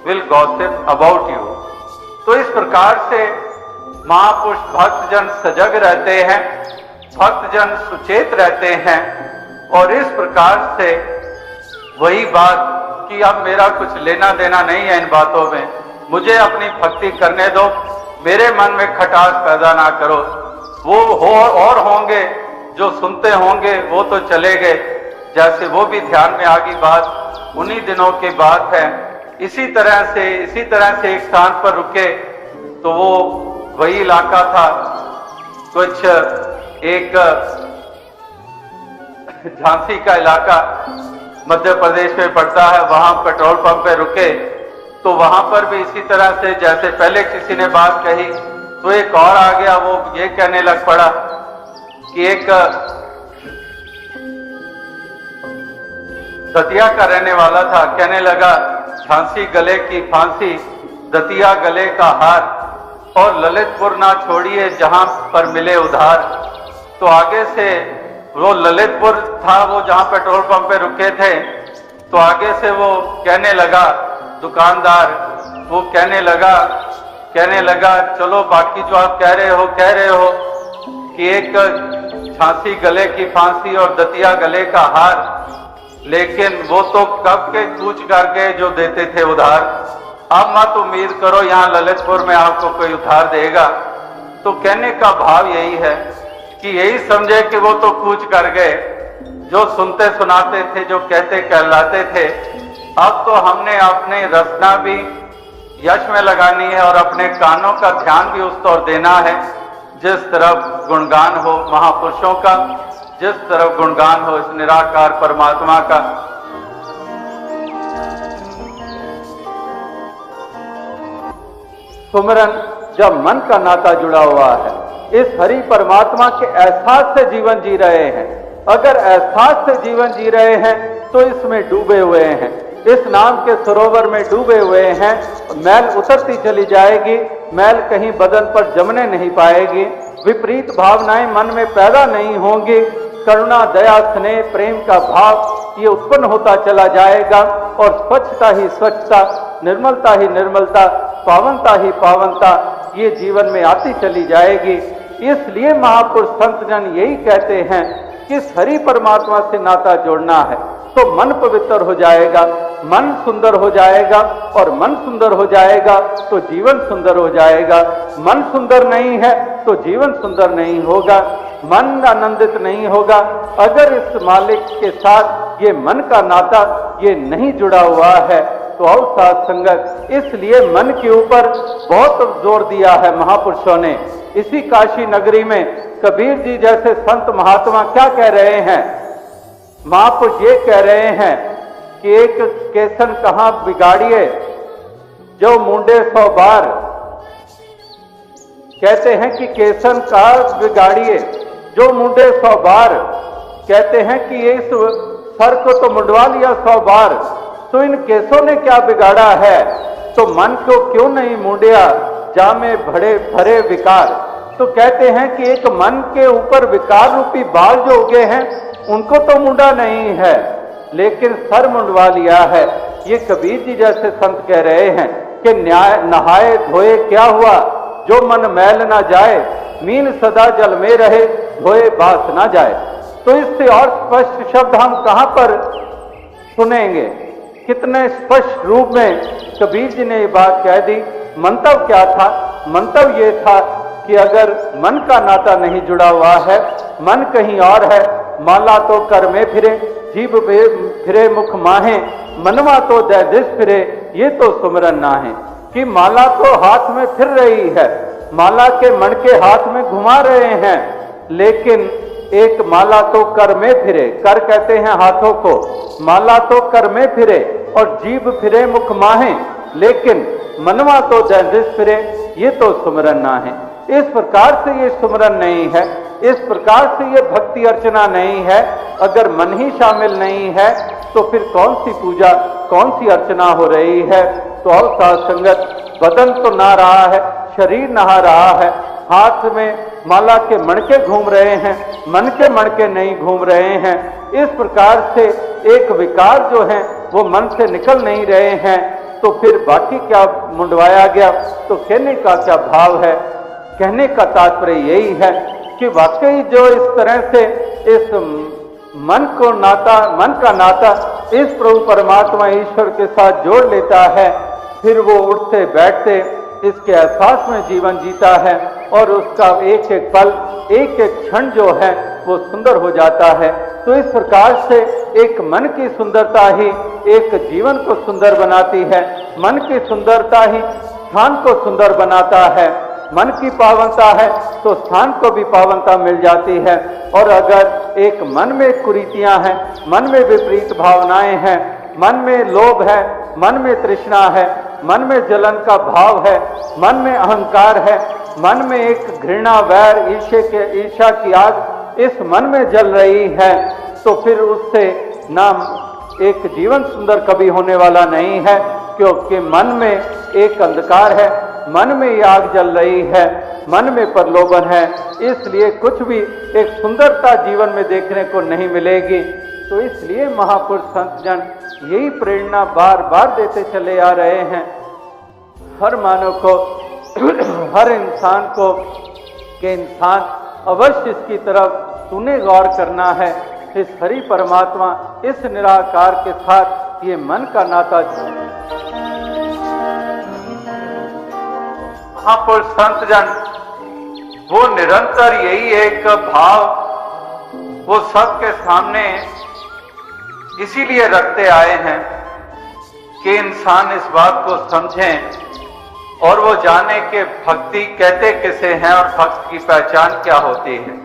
will gossip about you. तो इस प्रकार से महापुरुष भक्तजन सजग रहते हैं, भक्तजन सुचेत रहते हैं, और इस प्रकार से वही बात कि अब मेरा कुछ लेना देना नहीं है इन बातों में, मुझे अपनी भक्ति करने दो, मेरे मन में खटास पैदा ना करो। वो और होंगे जो सुनते होंगे वो तो चले गए, जैसे वो भी ध्यान में आ गई बात, उन्हीं दिनों की बात है। इसी तरह से एक स्थान पर रुके तो वो वही इलाका था, कुछ एक झांसी का इलाका मध्य प्रदेश में पड़ता है, वहां पेट्रोल पंप पे रुके तो वहां पर भी इसी तरह से जैसे पहले किसी ने बात कही तो एक और आ गया, वो ये कहने लग पड़ा कि एक दतिया का रहने वाला था, कहने लगा झांसी गले की फांसी, दतिया गले का हार, और ललितपुर ना छोड़िए जहां पर मिले उधार। तो आगे से वो ललितपुर था, वो जहां पेट्रोल पंप पे रुके थे, तो आगे से वो कहने लगा, दुकानदार वो कहने लगा चलो बाकी जो आप कह रहे हो कि एक झांसी गले की फांसी और दतिया गले का हार, लेकिन वो तो कब के कूच कर गए जो देते थे उधार, अब मत उम्मीद करो यहाँ ललितपुर में आपको कोई उधार देगा। तो कहने का भाव यही है कि यही समझे कि वो तो कूच कर गए, जो सुनते सुनाते थे, जो कहते कहलाते थे। अब तो हमने अपने रचना भी यश में लगानी है और अपने कानों का ध्यान भी उस ओर देना है जिस तरफ गुणगान हो महापुरुषों का, जिस तरफ गुणगान हो इस निराकार परमात्मा का। सुमिरन जब मन का नाता जुड़ा हुआ है, इस हरि परमात्मा के एहसास से जीवन जी रहे हैं। अगर एहसास से जीवन जी रहे हैं तो इसमें डूबे हुए हैं, इस नाम के सरोवर में डूबे हुए हैं। मैल उतरती चली जाएगी, मैल कहीं बदन पर जमने नहीं पाएगी, विपरीत भावनाएं मन में पैदा नहीं होंगी, करुणा दया स्नेह प्रेम का भाव ये उत्पन्न होता चला जाएगा और स्वच्छता ही स्वच्छता, निर्मलता ही निर्मलता, पावनता ही पावनता ये जीवन में आती चली जाएगी। इसलिए महापुरुष संत जन यही कहते हैं कि हरि परमात्मा से नाता जोड़ना है तो मन पवित्र हो जाएगा, मन सुंदर हो जाएगा और मन सुंदर हो जाएगा तो जीवन सुंदर हो जाएगा। मन सुंदर नहीं है तो जीवन सुंदर नहीं होगा, मन आनंदित नहीं होगा अगर इस मालिक के साथ ये मन का नाता ये नहीं जुड़ा हुआ है। तो आओ साथ संगत, इसलिए मन के ऊपर बहुत जोर दिया है महापुरुषों ने। इसी काशी नगरी में कबीर जी जैसे संत महात्मा क्या कह रहे हैं? महापुरुष ये कह रहे हैं कि एक केसन कहां बिगाड़िए जो मुंडे 100 बार। कहते हैं कि केसन का बिगाड़िए जो मुंडे 100 बार। कहते हैं कि इस सर को तो मुंडवा लिया 100 बार, तो इन केसों ने क्या बिगाड़ा है? तो मन को क्यों नहीं मुंडिया जामे भरे विकार। तो कहते हैं कि एक मन के ऊपर विकार रूपी बाल जो उगे हैं उनको तो मुंडा नहीं है, लेकिन सर मुंडवा लिया है। ये कबीर जी जैसे संत कह रहे हैं कि नहाए धोए क्या हुआ, जो मन मैल ना जाए, मीन सदा जल में रहे, धोए बास ना जाए। तो इससे और स्पष्ट शब्द हम कहां पर सुनेंगे? कितने स्पष्ट रूप में कबीर जी ने ये बात कह दी। मंतव्य क्या था? मंतव्य ये था कि अगर मन का नाता नहीं जुड़ा हुआ है, मन कहीं और है, माला तो कर में फिरे, जीभ फिरे मुख माहे, मनवा तो दिस फिरे, ये तो सुमरन ना है। कि माला तो हाथ में फिर रही है, माला के मन के हाथ में घुमा रहे हैं, लेकिन एक माला तो कर में फिरे, कर कहते हैं हाथों को, माला तो कर में फिरे और जीभ फिरे मुख माहे, लेकिन मनवा तो दिस फिरे, ये तो सुमरन ना है। इस प्रकार से ये सुमरन नहीं है, इस प्रकार से ये भक्ति अर्चना नहीं है। अगर मन ही शामिल नहीं है तो फिर कौन सी पूजा, कौन सी अर्चना हो रही है? तो और साथ संगत, बदन तो नहा रहा है, शरीर नहा रहा है, हाथ में माला के मणके घूम रहे हैं, मन के मणके नहीं घूम रहे हैं। इस प्रकार से एक विकार जो है वो मन से निकल नहीं रहे हैं, तो फिर बाकी क्या मुंडवाया गया? तो कहने का क्या भाव है? कहने का तात्पर्य यही है कि वाकई जो इस तरह से इस मन का नाता इस प्रभु परमात्मा ईश्वर के साथ जोड़ लेता है, फिर वो उठते बैठते इसके एहसास में जीवन जीता है और उसका एक एक पल, एक एक क्षण जो है वो सुंदर हो जाता है। तो इस प्रकार से एक मन की सुंदरता ही एक जीवन को सुंदर बनाती है, मन की सुंदरता ही स्थान को सुंदर बनाता है। मन की पावनता है तो स्थान को भी पावनता मिल जाती है। और अगर एक मन में कुरीतियां हैं, मन में विपरीत भावनाएं हैं, मन में लोभ है, मन में तृष्णा है, मन में जलन का भाव है, मन में अहंकार है, मन में एक घृणा वैर ईर्ष्या की आग इस मन में जल रही है, तो फिर उससे नाम एक जीवन सुंदर कभी होने वाला नहीं है। क्योंकि मन में एक अंधकार है, मन में ये आग जल रही है, मन में प्रलोभन है, इसलिए कुछ भी एक सुंदरता जीवन में देखने को नहीं मिलेगी। तो इसलिए महापुरुष संत जन यही प्रेरणा बार बार देते चले आ रहे हैं हर मानव को, हर इंसान को, कि इंसान अवश्य इसकी तरफ तूने गौर करना है। इस हरि परमात्मा, इस निराकार के साथ ये मन का नाता। महापुरुष संत जन वो निरंतर यही एक भाव वो सबके सामने इसीलिए रखते आए हैं कि इंसान इस बात को समझें और वो जाने कि भक्ति कहते किसे हैं और भक्त की पहचान क्या होती है।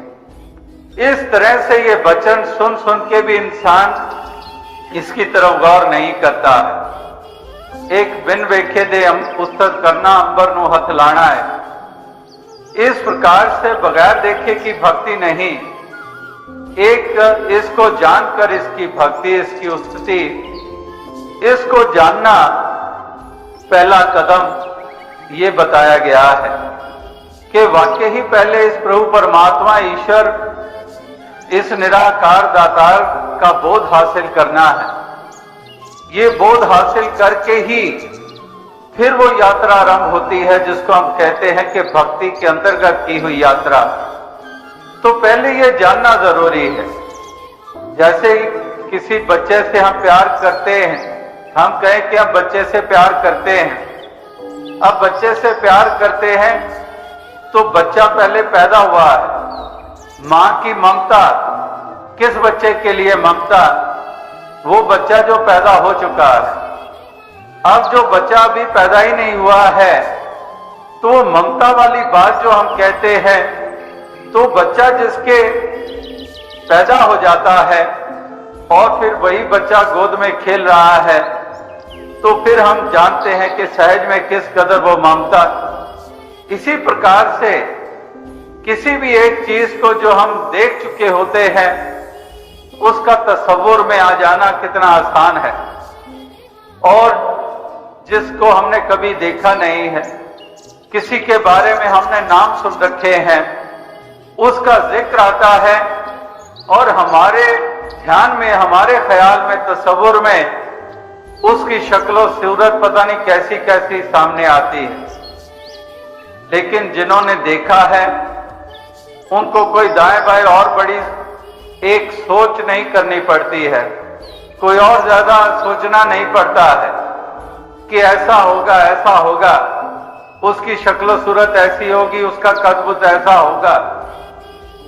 इस तरह से ये वचन सुन सुन के भी इंसान इसकी तरफ गौर नहीं करता है। एक बिन वेखे दे पुस्तक करना अंबर नु हथ लाना है। इस प्रकार से बगैर देखे की भक्ति नहीं, एक इसको जानकर इसकी भक्ति, इसकी स्तुति, इसको जानना पहला कदम ये बताया गया है कि वाकई ही पहले इस प्रभु परमात्मा ईश्वर, इस निराकार दातार का बोध हासिल करना है। ये बोध हासिल करके ही फिर वो यात्रा आरंभ होती है जिसको हम कहते हैं कि भक्ति के अंतर्गत की हुई यात्रा। तो पहले ये जानना जरूरी है। जैसे किसी बच्चे से हम प्यार करते हैं, हम कहें कि हम बच्चे से प्यार करते हैं। अब बच्चे से प्यार करते हैं तो बच्चा पहले पैदा हुआ है, मां की ममता, किस बच्चे के लिए ममता? वो बच्चा जो पैदा हो चुका है। अब जो बच्चा अभी पैदा ही नहीं हुआ है तो वो ममता वाली बात जो हम कहते हैं, तो बच्चा जिसके पैदा हो जाता है और फिर वही बच्चा गोद में खेल रहा है, तो फिर हम जानते हैं कि सहज में किस कदर वो ममता। इसी प्रकार से किसी भी एक चीज को जो हम देख चुके होते हैं उसका तस्वुर में आ जाना कितना आसान है, और जिसको हमने कभी देखा नहीं है, किसी के बारे में हमने नाम सुन रखे हैं, उसका जिक्र आता है और हमारे ध्यान में, हमारे ख्याल में, तस्वुर में उसकी शक्ल सूरत पता नहीं कैसी कैसी सामने आती है। लेकिन जिन्होंने देखा है उनको कोई दाएं बाएं और बड़ी एक सोच नहीं करनी पड़ती है, कोई और ज्यादा सोचना नहीं पड़ता है कि ऐसा होगा, ऐसा होगा, उसकी शक्ल सूरत ऐसी होगी, उसका कद ऐसा होगा,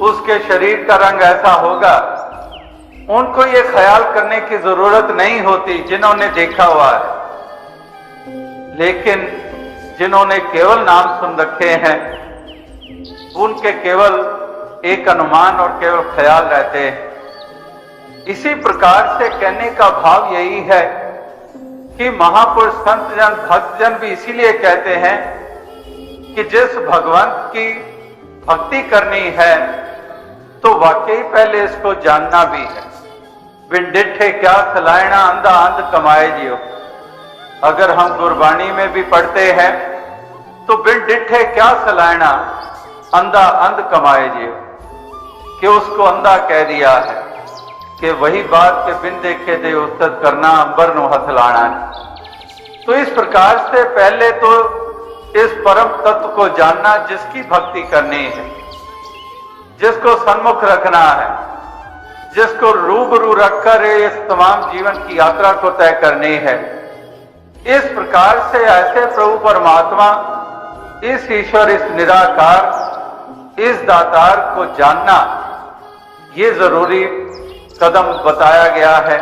उसके शरीर का रंग ऐसा होगा। उनको ये ख्याल करने की जरूरत नहीं होती जिन्होंने देखा हुआ है। लेकिन जिन्होंने केवल नाम सुन रखे हैं उनके केवल एक अनुमान और केवल ख्याल रहते हैं। इसी प्रकार से कहने का भाव यही है कि महापुरुष, संत जन, भक्त जन भी इसीलिए कहते हैं कि जिस भगवंत की भक्ति करनी है तो वाकई पहले इसको जानना भी है। बिन डिठे क्या सलायना अंधा अंध कमाए जियो। अगर हम गुरबाणी में भी पढ़ते हैं तो बिन डिठे क्या सलायना अंधा अंध कमाए जियो, कि उसको अंधा कह दिया है कि वही बात के बिन देखे दे उस्तत करना अंबर नो हथ लाना। तो इस प्रकार से पहले तो इस परम तत्व को जानना जिसकी भक्ति करनी है, जिसको सन्मुख रखना है, जिसको रूबरू रखकर इस तमाम जीवन की यात्रा को तय करनी है। इस प्रकार से ऐसे प्रभु परमात्मा, इस ईश्वर, इस निराकार, इस दातार को जानना ये जरूरी कदम बताया गया है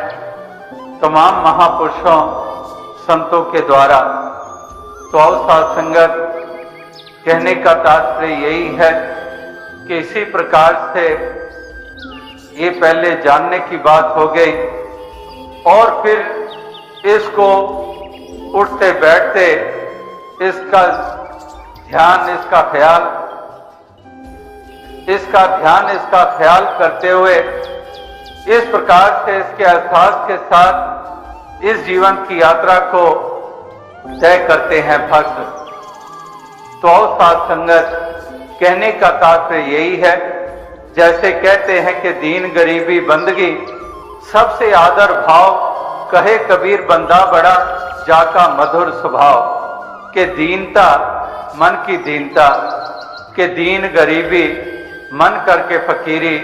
तमाम महापुरुषों, संतों के द्वारा। तो आओ साथ संगत, कहने का तात्पर्य यही है कि इसी प्रकार से ये पहले जानने की बात हो गई और फिर इसको उठते बैठते इसका ध्यान, इसका ख्याल करते हुए इस प्रकार से इसके एहसास के साथ इस जीवन की यात्रा को तय करते हैं भक्त। तो आओ साथ संगत, कहने का तात्पर्य यही है, जैसे कहते हैं कि दीन गरीबी बंदगी सबसे आदर भाव, कहे कबीर बंदा बड़ा जाका मधुर स्वभाव। के दीनता, मन की दीनता, के दीन गरीबी, मन करके फकीरी,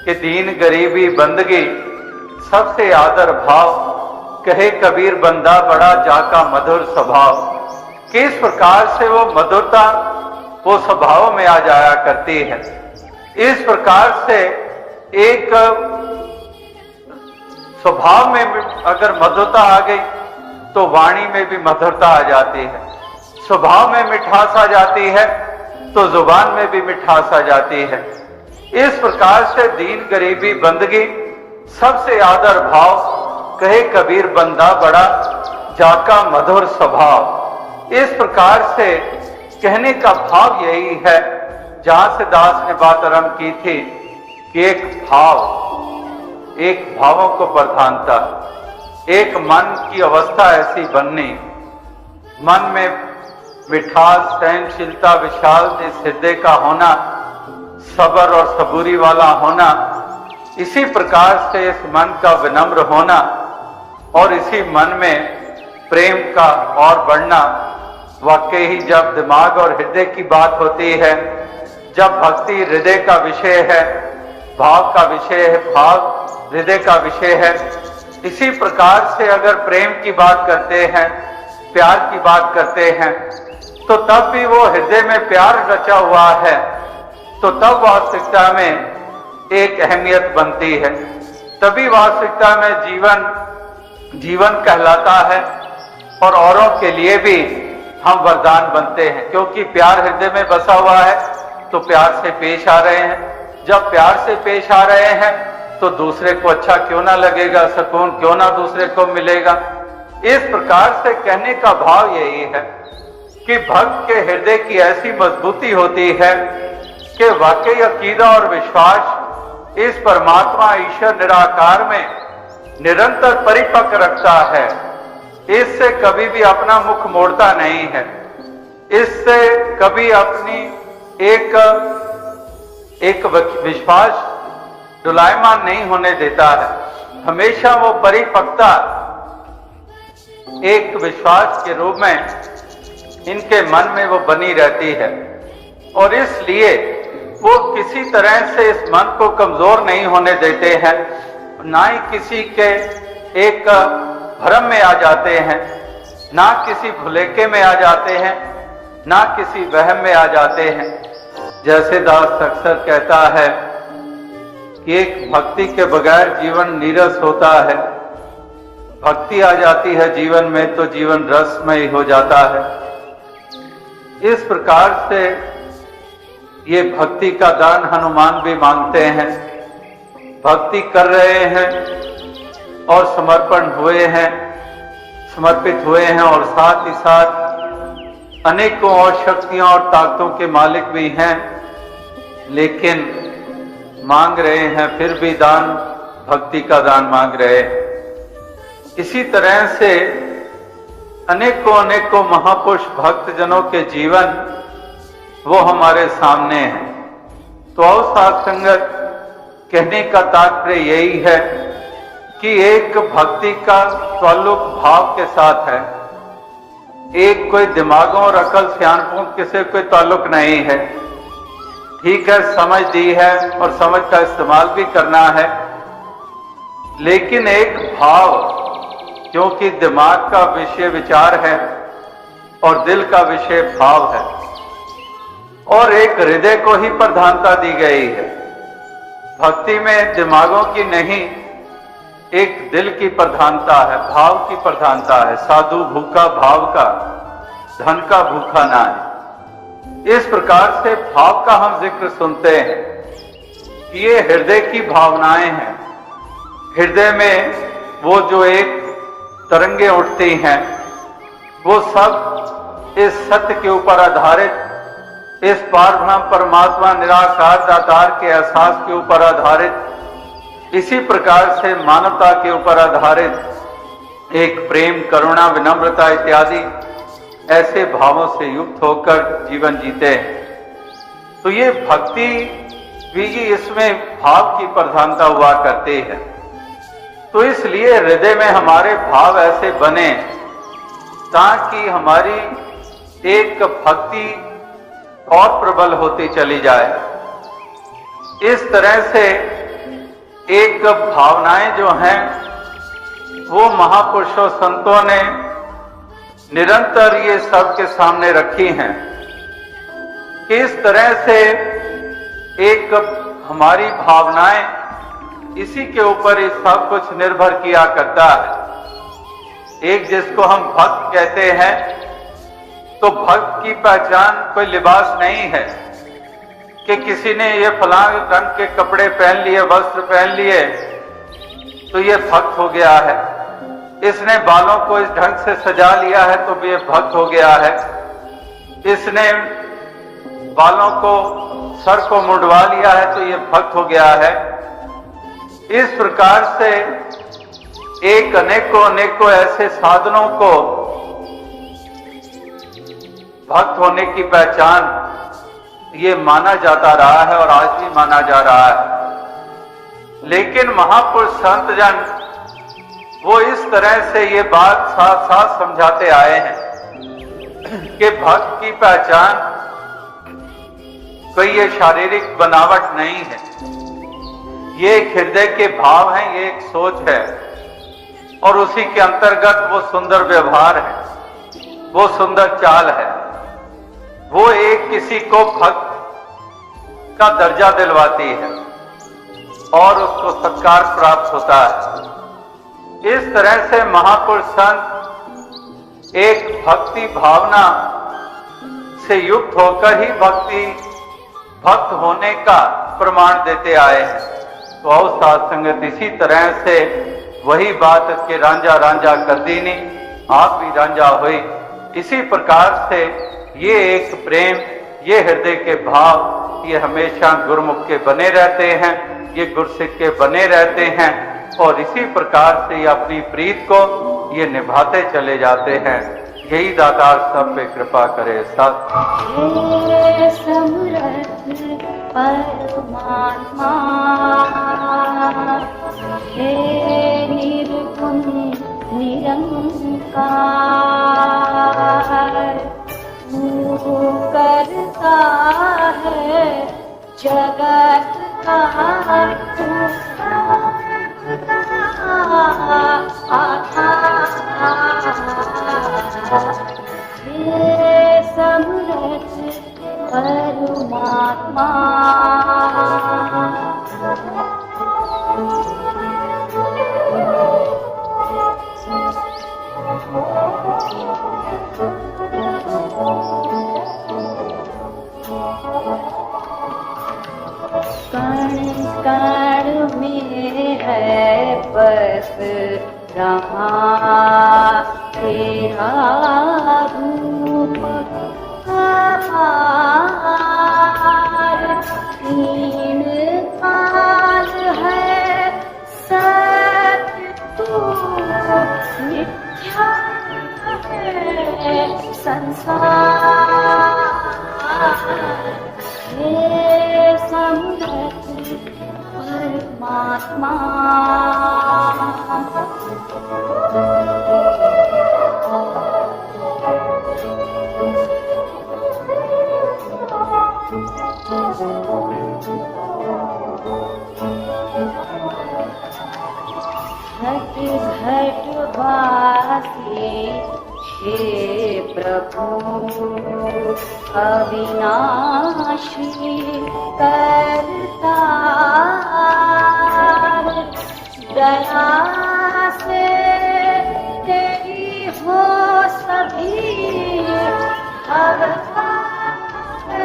के दीन गरीबी बंदगी सबसे आदर भाव, कहे कबीर बंदा बड़ा जाका मधुर स्वभाव। किस प्रकार से वो मधुरता वो स्वभाव में आ जाया करती है। इस प्रकार से एक स्वभाव में अगर मधुरता आ गई तो वाणी में भी मधुरता आ जाती है। स्वभाव में मिठास आ जाती है तो जुबान में भी मिठास आ जाती है। इस प्रकार से दीन गरीबी बंदगी सबसे आदर भाव, कहे कबीर बंदा बड़ा जाका मधुर स्वभाव। इस प्रकार से कहने का भाव यही है, जहां से दास ने बात आरंभ की थी कि एक भावों को प्रधानता, एक मन की अवस्था ऐसी बननी, मन में मिठास, सहनशीलता, विशाल इस हृदय का होना, सब्र और सबूरी वाला होना, इसी प्रकार से इस मन का विनम्र होना और इसी मन में प्रेम का और बढ़ना। वाकई ही जब दिमाग और हृदय की बात होती है, जब भक्ति हृदय का विषय है, भाव का विषय है, भाव हृदय का विषय है, इसी प्रकार से अगर प्रेम की बात करते हैं, प्यार की बात करते हैं, तो तब भी वो हृदय में प्यार रचा हुआ है, तो तब वास्तविकता में एक अहमियत बनती है, तभी वास्तविकता में जीवन कहलाता है और औरों के लिए भी हम वरदान बनते हैं। क्योंकि प्यार हृदय में बसा हुआ है तो प्यार से पेश आ रहे हैं। जब प्यार से पेश आ रहे हैं तो दूसरे को अच्छा क्यों ना लगेगा, सुकून क्यों ना दूसरे को मिलेगा। इस प्रकार से कहने का भाव यही है कि भक्त के हृदय की ऐसी मजबूती होती है कि वाकई अकीदा और विश्वास इस परमात्मा ईश्वर निराकार में निरंतर परिपक्व रखता है। इससे कभी भी अपना मुख मोड़ता नहीं है, इससे कभी अपनी एक विश्वास डुलायमान नहीं होने देता है। हमेशा वो परिपक्वता एक विश्वास के रूप में इनके मन में वो बनी रहती है और इसलिए वो किसी तरह से इस मन को कमजोर नहीं होने देते हैं, ना ही किसी के एक भ्रम में आ जाते हैं, ना किसी भुलेखे में आ जाते हैं, ना किसी वहम में आ जाते हैं। जैसे दास अक्सर कहता है कि एक भक्ति के बगैर जीवन नीरस होता है, भक्ति आ जाती है जीवन में तो जीवन रसमय हो जाता है। इस प्रकार से ये भक्ति का दान हनुमान भी मांगते हैं। भक्ति कर रहे हैं और समर्पण हुए हैं, समर्पित हुए हैं और साथ ही साथ अनेकों और शक्तियों और ताकतों के मालिक भी हैं, लेकिन मांग रहे हैं, फिर भी दान, भक्ति का दान मांग रहे हैं। इसी तरह से अनेकों महापुरुष भक्तजनों के जीवन वो हमारे सामने हैं। तो आओ साथ संगत, कहने का तात्पर्य यही है कि एक भक्ति का ताल्लुक भाव के साथ है, एक कोई दिमागों और अकल सियानपों से कोई ताल्लुक नहीं है। ठीक है, समझ दी है और समझ का इस्तेमाल भी करना है, लेकिन एक भाव, क्योंकि दिमाग का विषय विचार है और दिल का विषय भाव है और एक हृदय को ही प्रधानता दी गई है। भक्ति में दिमागों की नहीं, एक दिल की प्रधानता है, भाव की प्रधानता है। साधु भूखा भाव का, धन का भूखा ना है। इस प्रकार से भाव का हम जिक्र सुनते हैं कि ये हृदय की भावनाएं हैं। हृदय में वो जो एक तरंगे उठती हैं, वो सब इस सत्य के ऊपर आधारित, इस पारब्रह्म परमात्मा निराकार दातार के एहसास के ऊपर आधारित, इसी प्रकार से मानवता के ऊपर आधारित एक प्रेम, करुणा, विनम्रता इत्यादि ऐसे भावों से युक्त होकर जीवन जीते हैं। तो ये भक्ति भी इसमें भाव की प्रधानता हुआ करती है। तो इसलिए हृदय में हमारे भाव ऐसे बने ताकि हमारी एक भक्ति और प्रबल होती चली जाए। इस तरह से एक भावनाएं जो हैं वो महापुरुषों संतों ने निरंतर ये सबके सामने रखी हैं। इस तरह से एक हमारी भावनाएं, इसी के ऊपर ही सब कुछ निर्भर किया करता है। एक जिसको हम भक्त कहते हैं, तो भक्त की पहचान कोई लिबास नहीं है कि किसी ने ये फलां रंग के कपड़े पहन लिए, वस्त्र पहन लिए तो ये भक्त हो गया है, इसने बालों को इस ढंग से सजा लिया है तो ये भक्त हो गया है, इसने बालों को, सर को मुंडवा लिया है तो ये भक्त हो गया है। इस प्रकार से एक अनेकों ऐसे साधनों को भक्त होने की पहचान ये माना जाता रहा है और आज भी माना जा रहा है। लेकिन महापुरुष संत जन वो इस तरह से ये बात साथ साथ समझाते आए हैं कि भक्त की पहचान कोई ये शारीरिक बनावट नहीं है, ये एक हृदय के भाव हैं, ये एक सोच है और उसी के अंतर्गत वो सुंदर व्यवहार है, वो सुंदर चाल है, वो एक किसी को भक्त का दर्जा दिलवाती है और उसको सत्कार प्राप्त होता है। इस तरह से महापुरुष संत एक भक्ति भावना से युक्त होकर ही भक्त होने का प्रमाण देते आए हैं। तो आओ साध संगत, इसी तरह से वही बात कि रांझा रांझा कर दीनी, आप भी रांझा हुई, इसी प्रकार से ये एक प्रेम, ये हृदय के भाव, ये हमेशा गुरुमुख के बने रहते हैं, ये गुरसिख के बने रहते हैं और इसी प्रकार से ये अपनी प्रीत को ये निभाते चले जाते हैं। यही दातार सब पे कृपा करे।
हे समर्थ परमात्मा, हे निर्गुण निरंकार, तू करता है जगत का हे समर्थ परमात्मा। कण कण में है बस रहा तेरा रूप, तीन काल है सत्य तू मिथ्या है संसार। हे समर्थ परमात्मा, घट घट वासी हे प्रभु, अविनाशी करता, दया से तेरी हो सभी अवतार से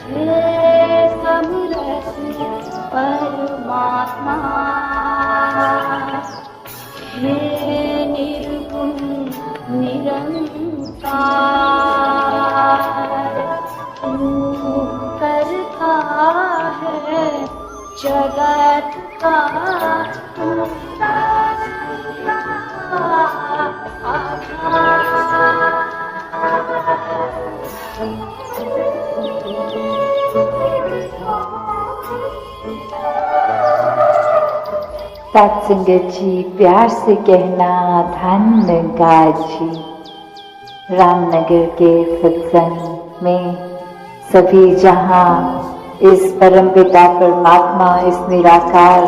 हे समर्थ परमात्मा, हे निर्गुण निरंकार, तू करता है जगत का
साथ संगत जी, प्यार से कहना धन्य गाजी। रामनगर के सत्संग में सभी जहाँ इस परमपिता परमात्मा, इस निराकार,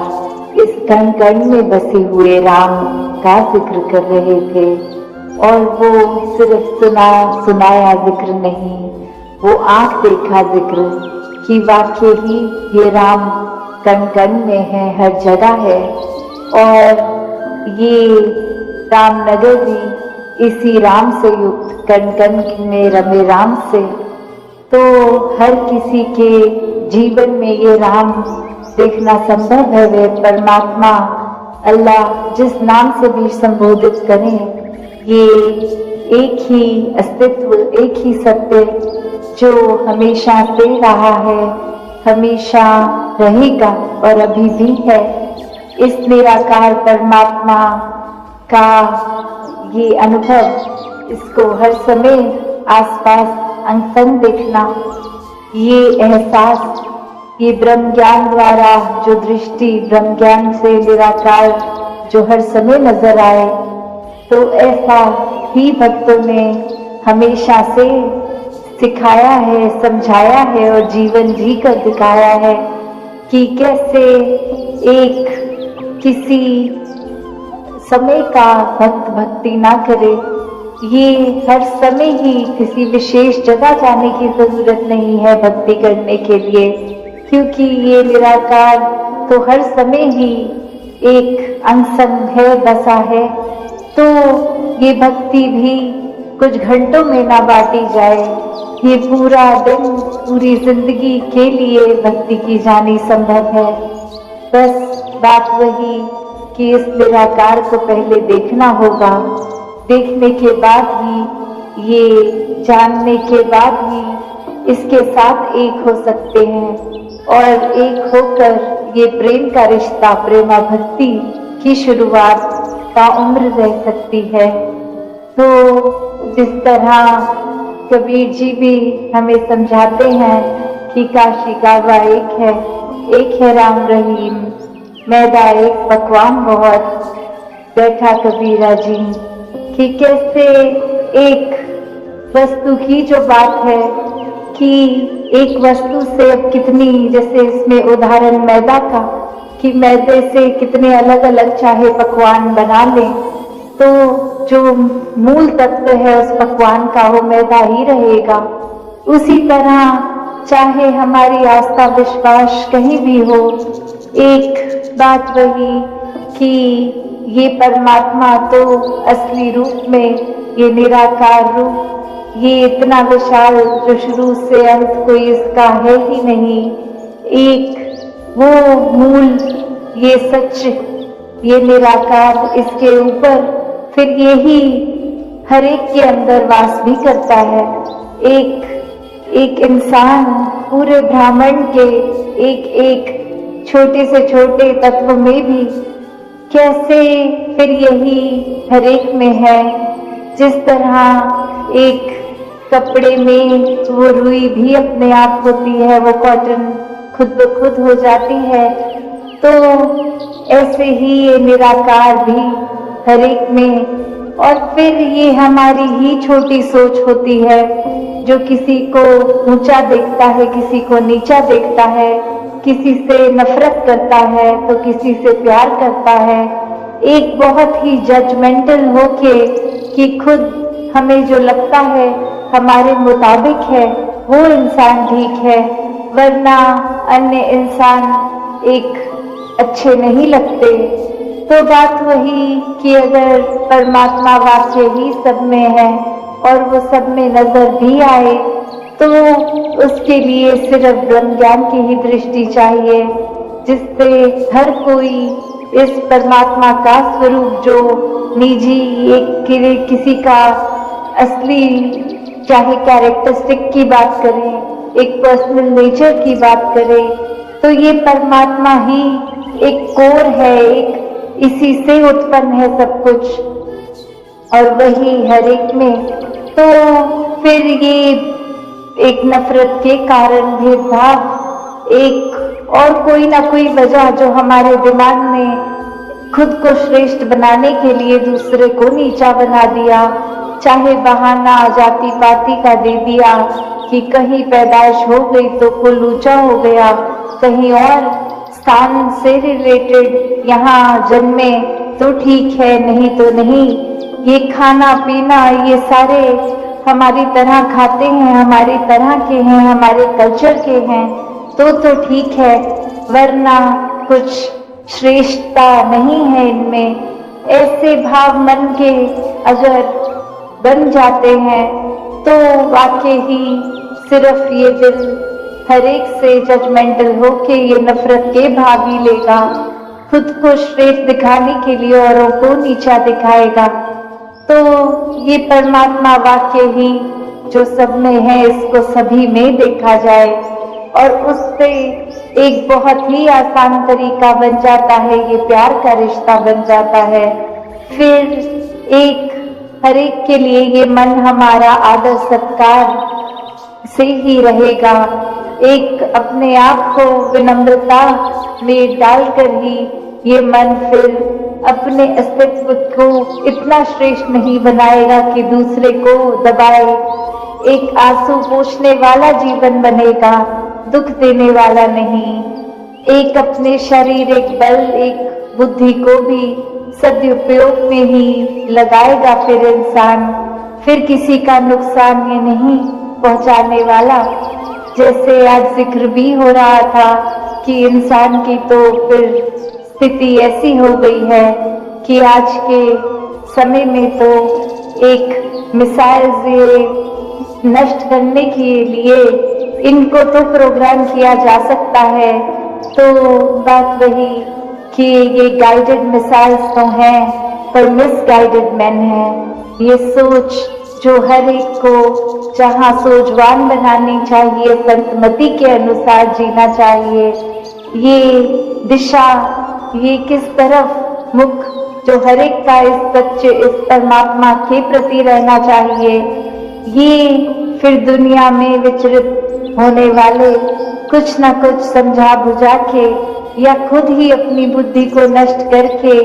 इस कण कण में बसे हुए राम का जिक्र कर रहे थे और वो सिर्फ सुनाया जिक्र नहीं, वो आंख देखा जिक्र कि वाकई ही ये राम कण कण में है, हर जगह है और ये रामनगर भी इसी राम से युक्त, कण कण में रमे राम से। तो हर किसी के जीवन में ये राम देखना संभव है। वे परमात्मा अल्लाह जिस नाम से भी संबोधित करें, ये एक ही अस्तित्व, एक ही सत्य जो हमेशा से रहा है, हमेशा रहेगा और अभी भी है। इस निराकार परमात्मा का ये अनुभव, इसको हर समय आसपास अंग-संग देखना, ये एहसास, ये ब्रह्म ज्ञान द्वारा जो दृष्टि, ब्रह्म ज्ञान से निराकार जो हर समय नजर आए, तो ऐसा ही भक्तों ने हमेशा से सिखाया है, समझाया है और जीवन जी कर दिखाया है कि कैसे एक किसी समय का भक्त भक्ति ना करे। ये हर समय ही किसी विशेष जगह जाने की जरूरत नहीं है भक्ति करने के लिए, क्योंकि ये निराकार तो हर समय ही एक अंग-संग है, बसा है। तो ये भक्ति भी कुछ घंटों में ना बांटी जाए, ये पूरा दिन, पूरी जिंदगी के लिए भक्ति की जानी संभव है। बस बात वही कि इस निराकार को पहले देखना होगा, देखने के बाद ही, ये जानने के बाद ही इसके साथ एक हो सकते हैं और एक होकर ये प्रेम का रिश्ता, प्रेमा भक्ति की शुरुआत का उम्र रह सकती है। तो जिस तरह कबीर जी भी हमें समझाते हैं कि काशी काबा एक है राम रहीम, मैदा एक पकवान बहुत, बैठा कबीरा जी, कि कैसे एक वस्तु की जो बात है कि एक वस्तु से अब कितनी, जैसे इसमें उदाहरण मैदा का, कि मैदे से कितने अलग अलग चाहे पकवान बना लें, तो जो मूल तत्व है उस पकवान का वो मैदा ही रहेगा। उसी तरह चाहे हमारी आस्था विश्वास कहीं भी हो, एक बात वही कि ये परमात्मा तो असली रूप में, ये निराकार रूप, ये इतना विशाल जो शुरू से अंत कोई इसका है ही नहीं, एक वो मूल, ये सच, ये निराकार, इसके ऊपर फिर यही हर एक के अंदर वास भी करता है। एक इंसान पूरे ब्रह्मांड के एक छोटे से छोटे तत्व में भी कैसे फिर यही हर एक में है। जिस तरह एक कपड़े में वो रुई भी अपने आप होती है, वो कॉटन खुद ब खुद हो जाती है, तो ऐसे ही ये निराकार भी हर एक में। और फिर ये हमारी ही छोटी सोच होती है जो किसी को ऊंचा देखता है, किसी को नीचा देखता है, किसी से नफरत करता है तो किसी से प्यार करता है, एक बहुत ही जजमेंटल होके कि खुद हमें जो लगता है हमारे मुताबिक है वो इंसान ठीक है, वरना अन्य इंसान एक अच्छे नहीं लगते। तो बात वही कि अगर परमात्मा वाक्य ही सब में है और वो सब में नजर भी आए, तो उसके लिए सिर्फ ब्रह्म ज्ञान की ही दृष्टि चाहिए, जिससे हर कोई इस परमात्मा का स्वरूप जो निजी एक किसी का असली, चाहे कैरेक्टरिस्टिक की बात करें, एक पर्सनल नेचर की बात करें, तो ये परमात्मा ही एक कोर है, एक इसी से उत्पन्न है सब कुछ और वही हर एक में। तो फिर ये एक नफरत के कारण भेदभाव, एक और कोई ना कोई वजह जो हमारे दिमाग में खुद को श्रेष्ठ बनाने के लिए दूसरे को नीचा बना दिया, चाहे बहाना जाति पाति का दे दिया कि कहीं पैदाइश हो गई तो कुल ऊंचा हो गया, कहीं और स्थान से रिलेटेड यहाँ जन्मे तो ठीक है, नहीं तो नहीं। ये खाना पीना ये सारे हमारी तरह खाते हैं, हमारी तरह के हैं, हमारे कल्चर के हैं, तो ठीक है, वरना कुछ श्रेष्ठता नहीं है इनमें। ऐसे भाव मन के अगर बन जाते हैं तो वाकई ही सिर्फ ये दिल हर एक से जजमेंटल होके ये नफरत के भाव ही लेगा, खुद को श्रेष्ठ दिखाने के लिए औरों को नीचा दिखाएगा। तो ये परमात्मा वाक्य ही जो सब में है इसको सभी में देखा जाए और उससे एक बहुत ही आसान तरीका बन जाता है, ये प्यार का रिश्ता बन जाता है। फिर एक हर एक के लिए ये मन हमारा आदर सत्कार से ही रहेगा, एक अपने आप को विनम्रता में डालकर ही ये मन फिर अपने अस्तित्व को इतना श्रेष्ठ नहीं बनाएगा कि दूसरे को दबाए, एक आंसू पोंछने वाला जीवन बनेगा, दुख देने वाला नहीं। एक अपने शारीरिक बल, एक बुद्धि को भी सदुपयोग में ही लगाएगा फिर इंसान, फिर किसी का नुकसान ये नहीं पहुंचाने वाला। जैसे आज जिक्र भी हो रहा था कि इंसान की तो फिर स्थिति ऐसी हो गई है कि आज के समय में तो एक मिसाइल से नष्ट करने के लिए इनको तो प्रोग्राम किया जा सकता है। तो बात वही कि ये गाइडेड मिसाइल्स तो हैं पर मिसगाइडेड मैन है। ये सोच जो हर एक को जहाँ सोचवान बनानी चाहिए, संतमति के अनुसार जीना चाहिए, ये दिशा, ये किस तरफ मुख जो हर एक का इस सच्चे इस परमात्मा के प्रति रहना चाहिए, ये फिर दुनिया में विचरित होने वाले कुछ ना कुछ समझा बुझा के या खुद ही अपनी बुद्धि को नष्ट करके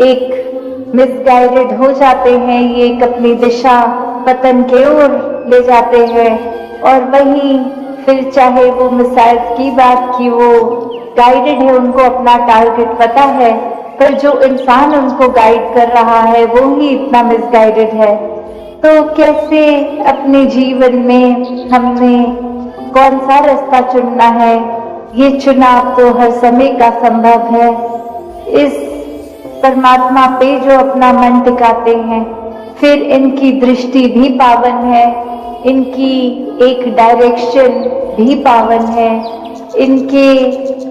एक मिसगाइडेड हो जाते हैं, ये एक अपनी दिशा पतन के ओर ले जाते हैं। और वही फिर चाहे वो मिसाइल्स की बात की, वो गाइडेड है, उनको अपना टारगेट पता है, पर जो इंसान उनको गाइड कर रहा है वो ही इतना मिसगाइडेड है। तो कैसे अपने जीवन में हमने कौन सा रास्ता चुनना है, ये चुनाव तो हर समय का संभव है। इस परमात्मा पे जो अपना मन टिकाते हैं, फिर इनकी दृष्टि भी पावन है, इनकी एक डायरेक्शन भी पावन है, इनके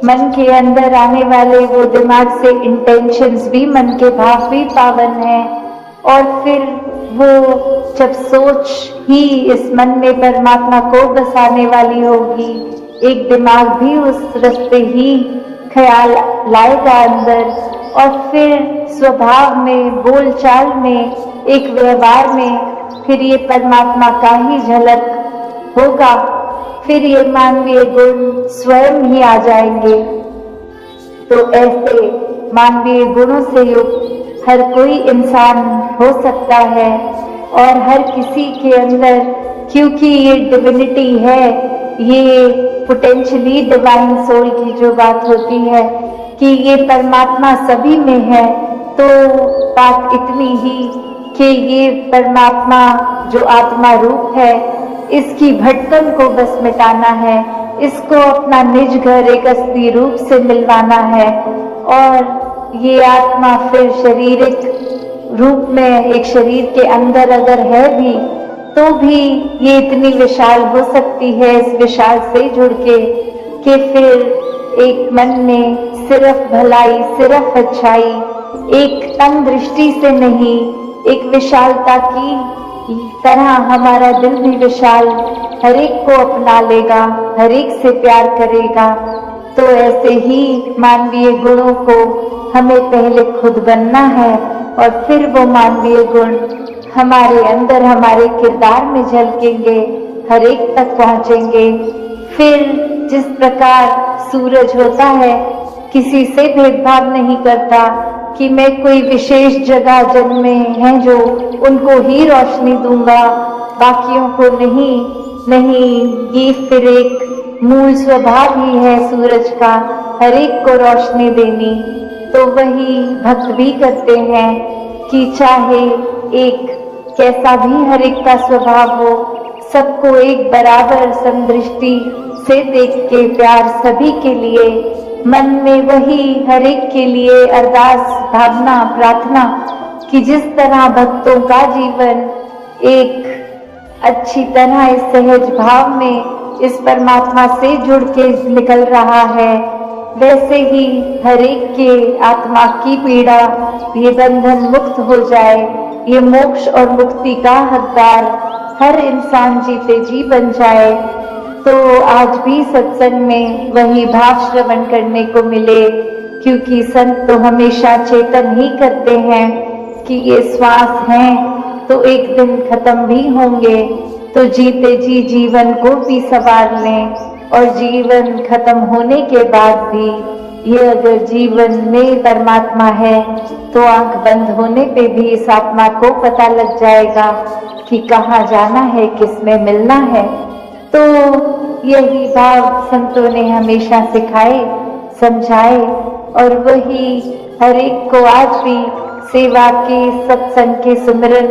मन के अंदर आने वाले वो दिमाग से इंटेंशंस भी, मन के भाव भी पावन है। और फिर वो जब सोच ही इस मन में परमात्मा को बसाने वाली होगी, एक दिमाग भी उस रास्ते ही ख्याल लाएगा अंदर, और फिर स्वभाव में, बोलचाल में, एक व्यवहार में फिर ये परमात्मा का ही झलक होगा, फिर ये मानवीय गुण स्वयं ही आ जाएंगे। तो ऐसे मानवीय गुणों से युक्त हर कोई इंसान हो सकता है और हर किसी के अंदर, क्योंकि ये डिविनिटी है, ये पोटेंशियली डिवाइन सोल की जो बात होती है कि ये परमात्मा सभी में है। तो बात इतनी ही कि ये परमात्मा जो आत्मा रूप है, इसकी भटकन को बस मिटाना है, इसको अपना निज घर एक असली रूप से मिलवाना है। और ये आत्मा फिर शारीरिक रूप में एक शरीर के अंदर अगर है भी, तो भी ये इतनी विशाल हो सकती है इस विशाल से जुड़ के कि फिर एक मन में सिर्फ भलाई, सिर्फ अच्छाई, एक तंग दृष्टि से नहीं, एक विशालता की तरह हमारा दिल भी विशाल हर एक को अपना लेगा, हर एक से प्यार करेगा। तो ऐसे ही मानवीय गुणों को हमें पहले खुद बनना है और फिर वो मानवीय गुण हमारे अंदर, हमारे किरदार में झलकेंगे, हर एक तक पहुंचेंगे। फिर जिस प्रकार सूरज होता है, किसी से भेदभाव नहीं करता कि मैं कोई विशेष जगह जन्मे हैं जो उनको ही रोशनी दूंगा, बाकियों को नहीं, ये फिर एक मूल स्वभाव ही है सूरज का, हर एक को रोशनी देनी। तो वही भक्त भी करते हैं कि चाहे एक कैसा भी हर एक का स्वभाव हो, सबको एक बराबर समदृष्टि से देख के प्यार सभी के लिए, मन में वही हर एक के लिए अरदास, भावना, प्रार्थना कि जिस तरह भक्तों का जीवन एक अच्छी तरह इस सहज भाव में इस परमात्मा से जुड़ के निकल रहा है, वैसे ही हर एक के आत्मा की पीड़ा, ये बंधन मुक्त हो जाए, ये मोक्ष और मुक्ति का हकदार हर इंसान जीते जी बन जाए। तो आज भी सत्संग में वही भाव श्रवण करने को मिले, क्योंकि संत तो हमेशा चेतन ही करते हैं कि ये श्वास हैं तो एक दिन खत्म भी होंगे, तो जीते जी जीवन को भी संवार लें। और जीवन खत्म होने के बाद भी ये अगर जीवन में परमात्मा है तो आंख बंद होने पे भी इस आत्मा को पता लग जाएगा कि कहाँ जाना है, किसमें मिलना है। तो यही भाव संतों ने हमेशा सिखाए, समझाए, और वही हर एक को आज भी सेवा के, सत्संग के, सिमरन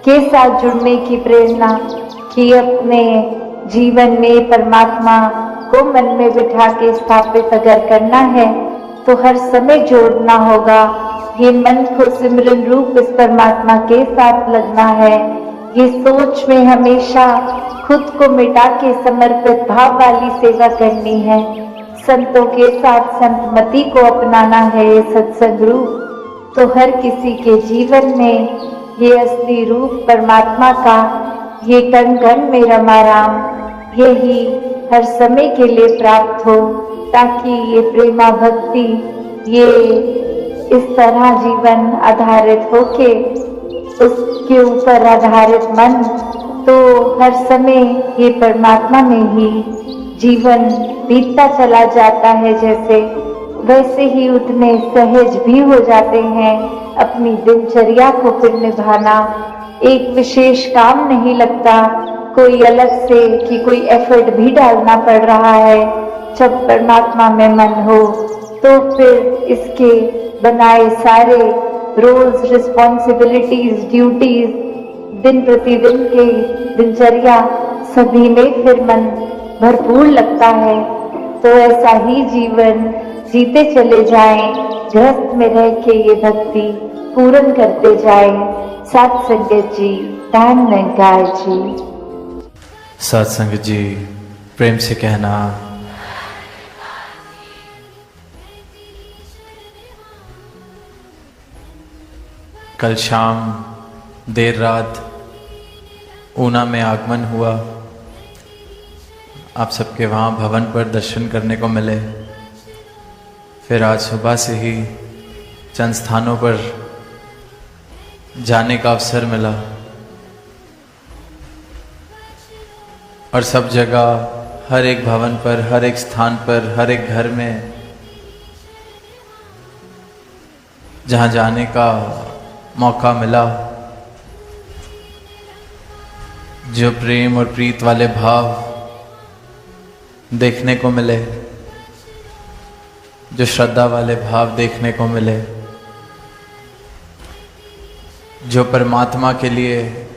के साथ जुड़ने की प्रेरणा, कि अपने जीवन में परमात्मा को मन में बिठा के स्थापित अगर करना है तो हर समय जोड़ना होगा। ये मन को सिमरन रूप इस परमात्मा के साथ लगना है। ये सोच में हमेशा खुद को मिटा के समर्पित भाव वाली सेवा करनी है। संतों के साथ संतमति को अपनाना है, ये सत्संग रूप। तो हर किसी के जीवन में ये असली रूप परमात्मा का, ये कण कण में रमा राम, यही हर समय के लिए प्राप्त हो, ताकि ये प्रेमा भक्ति, ये इस तरह जीवन आधारित होके उसके ऊपर आधारित मन तो हर समय ये परमात्मा में ही जीवन बीतता चला जाता है, जैसे वैसे ही उतने सहज भी हो जाते हैं अपनी दिनचर्या को फिर निभाना। एक विशेष काम नहीं लगता कोई अलग से कि कोई एफर्ट भी डालना पड़ रहा है। जब परमात्मा में मन हो तो फिर इसके बनाए सारे रोल्स, रिस्पॉन्सिबिलिटीज, ड्यूटीज, दिन प्रतिदिन के दिनचर्या सभी में फिर मन भरपूर लगता है। तो ऐसा ही जीवन जीते चले जाएं, गृहस्थ में रह के ये भक्ति पूर्ण करते जाएं। सात संगत जी, धन निरंकार जी।
सत्संग जी, प्रेम से कहना कल शाम देर रात ऊना में आगमन हुआ। आप सबके वहाँ भवन पर दर्शन करने को मिले। फिर आज सुबह से ही चंद स्थानों पर जाने का अवसर मिला और सब जगह, हर एक भवन पर, हर एक स्थान पर, हर एक घर में जहाँ जाने का मौका मिला, जो प्रेम और प्रीत वाले भाव देखने को मिले, जो श्रद्धा वाले भाव देखने को मिले, जो परमात्मा के लिए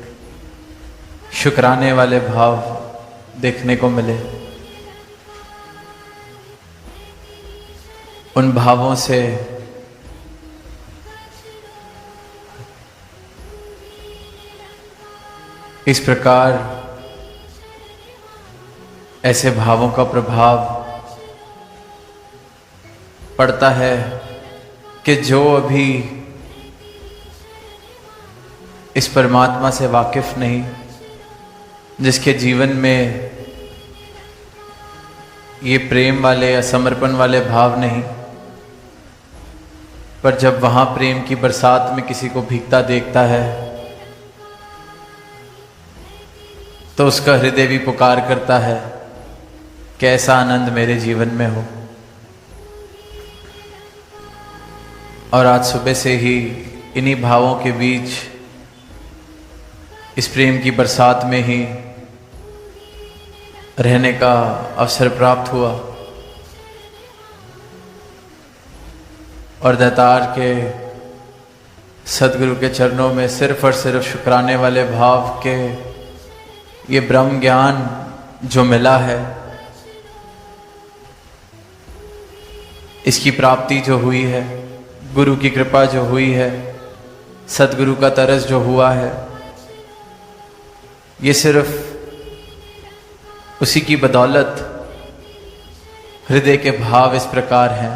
शुक्राने वाले भाव देखने को मिले, उन भावों से इस प्रकार ऐसे भावों का प्रभाव पड़ता है कि जो अभी इस परमात्मा से वाकिफ नहीं, जिसके जीवन में ये प्रेम वाले या समर्पण वाले भाव नहीं, पर जब वहाँ प्रेम की बरसात में किसी को भीगता देखता है तो उसका हृदय भी पुकार करता है कि ऐसा आनंद मेरे जीवन में हो। और आज सुबह से ही इन्हीं भावों के बीच, इस प्रेम की बरसात में ही रहने का अवसर प्राप्त हुआ और दातार के सदगुरु के चरणों में सिर्फ और सिर्फ शुक्राने वाले भाव के ये ब्रह्म ज्ञान जो मिला है, इसकी प्राप्ति जो हुई है, गुरु की कृपा जो हुई है, सदगुरु का तरस जो हुआ है, ये सिर्फ उसी की बदौलत हृदय के भाव इस प्रकार हैं।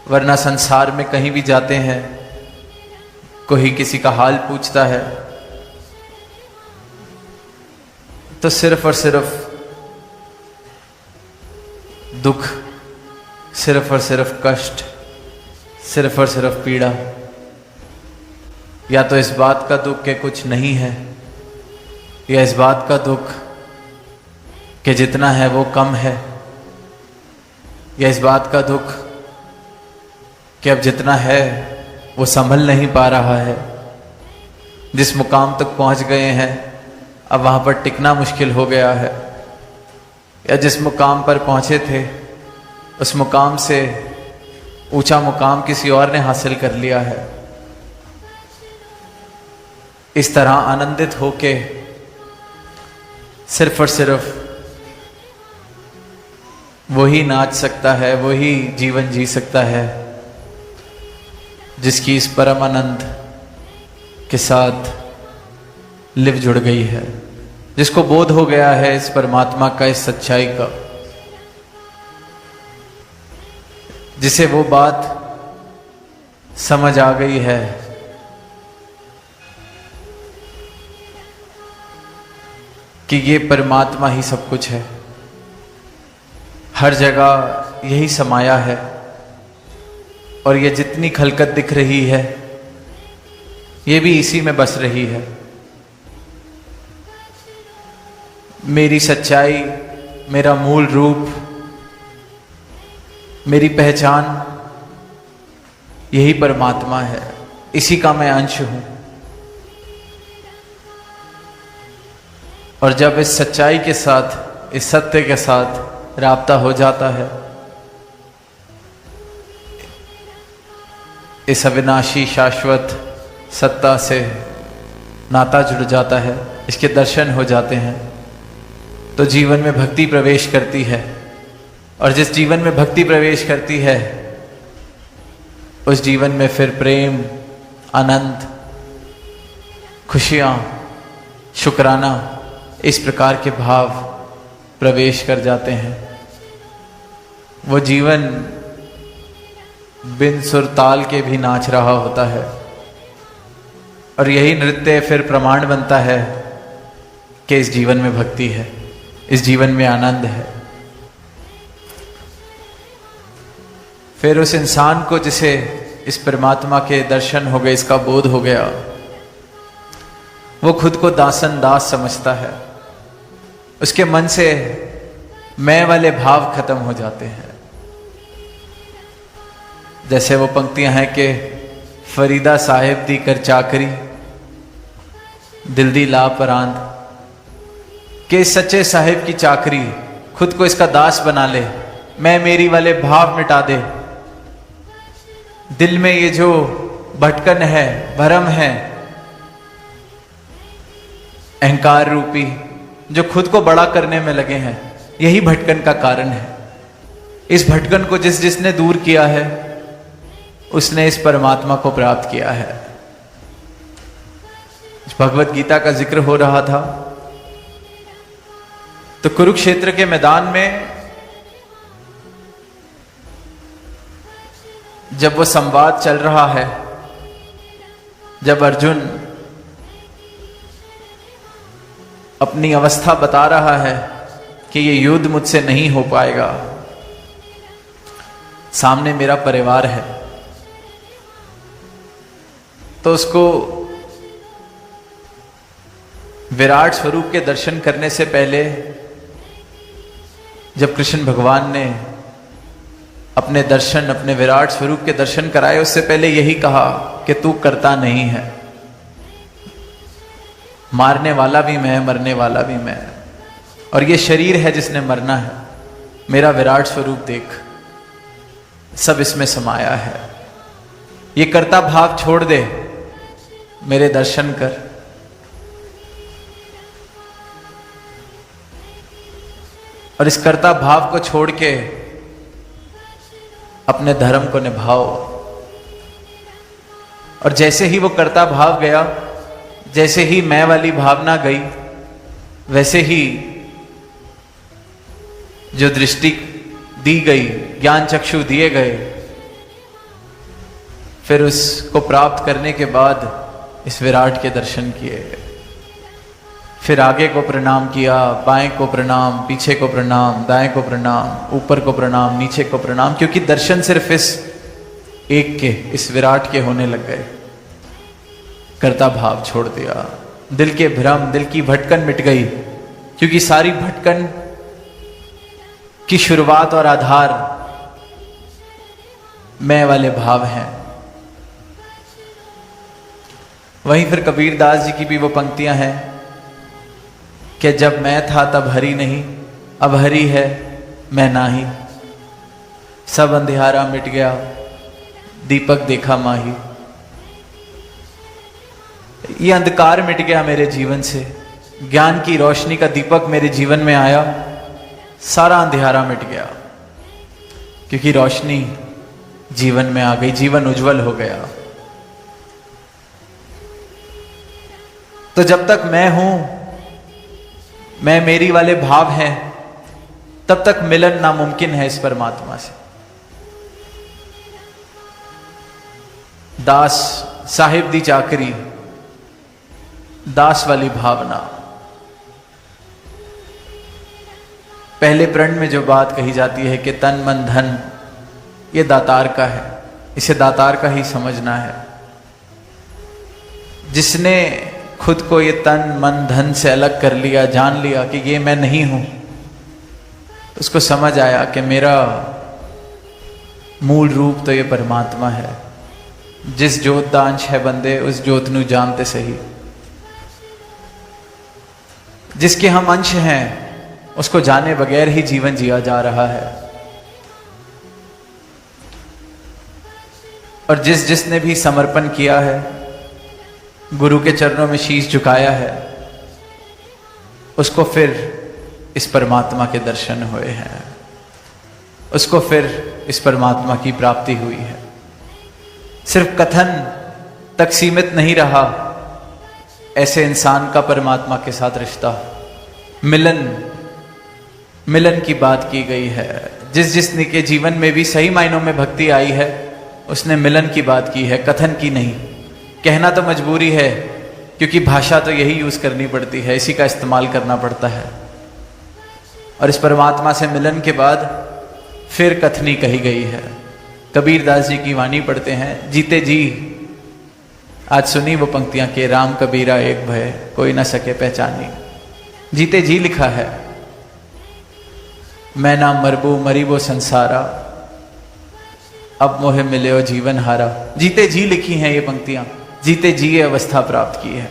वरना संसार में कहीं भी जाते हैं, कोई किसी का हाल पूछता है तो सिर्फ और सिर्फ दुख, सिर्फ और सिर्फ कष्ट, सिर्फ और सिर्फ पीड़ा। या तो इस बात का दुख कि कुछ नहीं है, या इस बात का दुख कि जितना है वो कम है, या इस बात का दुख कि अब जितना है वो संभल नहीं पा रहा है। जिस मुकाम तक पहुंच गए हैं अब वहां पर टिकना मुश्किल हो गया है, या जिस मुकाम पर पहुंचे थे उस मुकाम से ऊंचा मुकाम किसी और ने हासिल कर लिया है। इस तरह आनंदित होके सिर्फ और सिर्फ वही नाच सकता है, वही जीवन जी सकता है जिसकी इस परम आनंद के साथ लिव जुड़ गई है, जिसको बोध हो गया है इस परमात्मा का, इस सच्चाई का, जिसे वो बात समझ आ गई है कि ये परमात्मा ही सब कुछ है, हर जगह यही समाया है, और ये जितनी खलकत दिख रही है ये भी इसी में बस रही है। मेरी सच्चाई, मेरा मूल रूप, मेरी पहचान यही परमात्मा है, इसी का मैं अंश हूं। और जब इस सच्चाई के साथ, इस सत्य के साथ राब्ता हो जाता है, इस अविनाशी शाश्वत सत्ता से नाता जुड़ जाता है, इसके दर्शन हो जाते हैं, तो जीवन में भक्ति प्रवेश करती है। और जिस जीवन में भक्ति प्रवेश करती है उस जीवन में फिर प्रेम, आनंद, खुशियां, शुक्राना, इस प्रकार के भाव प्रवेश कर जाते हैं। वो जीवन बिन सुर ताल के भी नाच रहा होता है, और यही नृत्य फिर प्रमाण बनता है कि इस जीवन में भक्ति है, इस जीवन में आनंद है। फिर उस इंसान को जिसे इस परमात्मा के दर्शन हो गए, इसका बोध हो गया, वो खुद को दासन दास समझता है। उसके मन से मैं वाले भाव खत्म हो जाते हैं। जैसे वो पंक्तियां हैं कि फरीदा साहिब दी कर चाकरी, दिल दी ला परांद, कि सच्चे साहिब की चाकरी, खुद को इसका दास बना ले, मैं मेरी वाले भाव मिटा दे। दिल में ये जो भटकन है, भरम है, अहंकार रूपी, जो खुद को बड़ा करने में लगे हैं, यही भटकन का कारण है। इस भटकन को जिसने दूर किया है उसने इस परमात्मा को प्राप्त किया है। भगवत गीता का जिक्र हो रहा था तो कुरुक्षेत्र के मैदान में जब वो संवाद चल रहा है, जब अर्जुन अपनी अवस्था बता रहा है कि ये युद्ध मुझसे नहीं हो पाएगा, सामने मेरा परिवार है, तो उसको विराट स्वरूप के दर्शन करने से पहले जब कृष्ण भगवान ने अपने दर्शन, अपने विराट स्वरूप के दर्शन कराए, उससे पहले यही कहा कि तू करता नहीं है, मारने वाला भी मैं, मरने वाला भी मैं, और ये शरीर है जिसने मरना है, मेरा विराट स्वरूप देख, सब इसमें समाया है। ये कर्ता भाव छोड़ दे, मेरे दर्शन कर। और इस कर्ता भाव को छोड़ के अपने धर्म को निभाओ। और जैसे ही वो कर्ता भाव गया, जैसे ही मैं वाली भावना गई, वैसे ही जो दृष्टि दी गई, ज्ञान चक्षु दिए गए, फिर उसको प्राप्त करने के बाद इस विराट के दर्शन किए। फिर आगे को प्रणाम किया, बाएं को प्रणाम, पीछे को प्रणाम, दाएं को प्रणाम, ऊपर को प्रणाम, नीचे को प्रणाम, क्योंकि दर्शन सिर्फ इस एक के, इस विराट के होने लग गए। कर्ता भाव छोड़ दिया, दिल के भ्रम, दिल की भटकन मिट गई, क्योंकि सारी भटकन की शुरुआत और आधार मैं वाले भाव हैं। वहीं फिर कबीर दास जी की भी वो पंक्तियां हैं कि जब मैं था तब हरि नहीं, अब हरि है मैं नाही, सब अंधियारा मिट गया, दीपक देखा माही। ये अंधकार मिट गया मेरे जीवन से, ज्ञान की रोशनी का दीपक मेरे जीवन में आया, सारा अंधियारा मिट गया, क्योंकि रोशनी जीवन में आ गई, जीवन उज्जवल हो गया। तो जब तक मैं हूं, मैं मेरी वाले भाव हैं, तब तक मिलन नामुमकिन है इस परमात्मा से। दास साहिब दी चाकरी, दास वाली भावना। पहले प्रण में जो बात कही जाती है कि तन मन धन, ये दातार का है, इसे दातार का ही समझना है। जिसने खुद को ये तन मन धन से अलग कर लिया, जान लिया कि ये मैं नहीं हूं, उसको समझ आया कि मेरा मूल रूप तो ये परमात्मा है। जिस जोत दा अंश है बंदे, उस जोत नू जानते सही। जिसके हम अंश हैं, उसको जाने बगैर ही जीवन जिया जा रहा है। और जिसने भी समर्पण किया है, गुरु के चरणों में शीश झुकाया है, उसको फिर इस परमात्मा के दर्शन हुए हैं, उसको फिर इस परमात्मा की प्राप्ति हुई है। सिर्फ कथन तक सीमित नहीं रहा ऐसे इंसान का परमात्मा के साथ रिश्ता। मिलन की बात की गई है। जिसने के जीवन में भी सही मायनों में भक्ति आई है, उसने मिलन की बात की है, कथन की नहीं। कहना तो मजबूरी है, क्योंकि भाषा तो यही यूज करनी पड़ती है, इसी का इस्तेमाल करना पड़ता है। और इस परमात्मा से मिलन के बाद फिर कथनी कही गई है। कबीर दास जी की वाणी पढ़ते हैं, जीते जी। आज सुनी वो पंक्तियां कि राम कबीरा एक भय, कोई ना सके पहचानी। जीते जी लिखा है, मैं ना मरबू मरीबो संसारा, अब मोहे मिले ओ जीवन हारा। जीते जी लिखी हैं ये पंक्तियां, जीते जी ये अवस्था प्राप्त की है,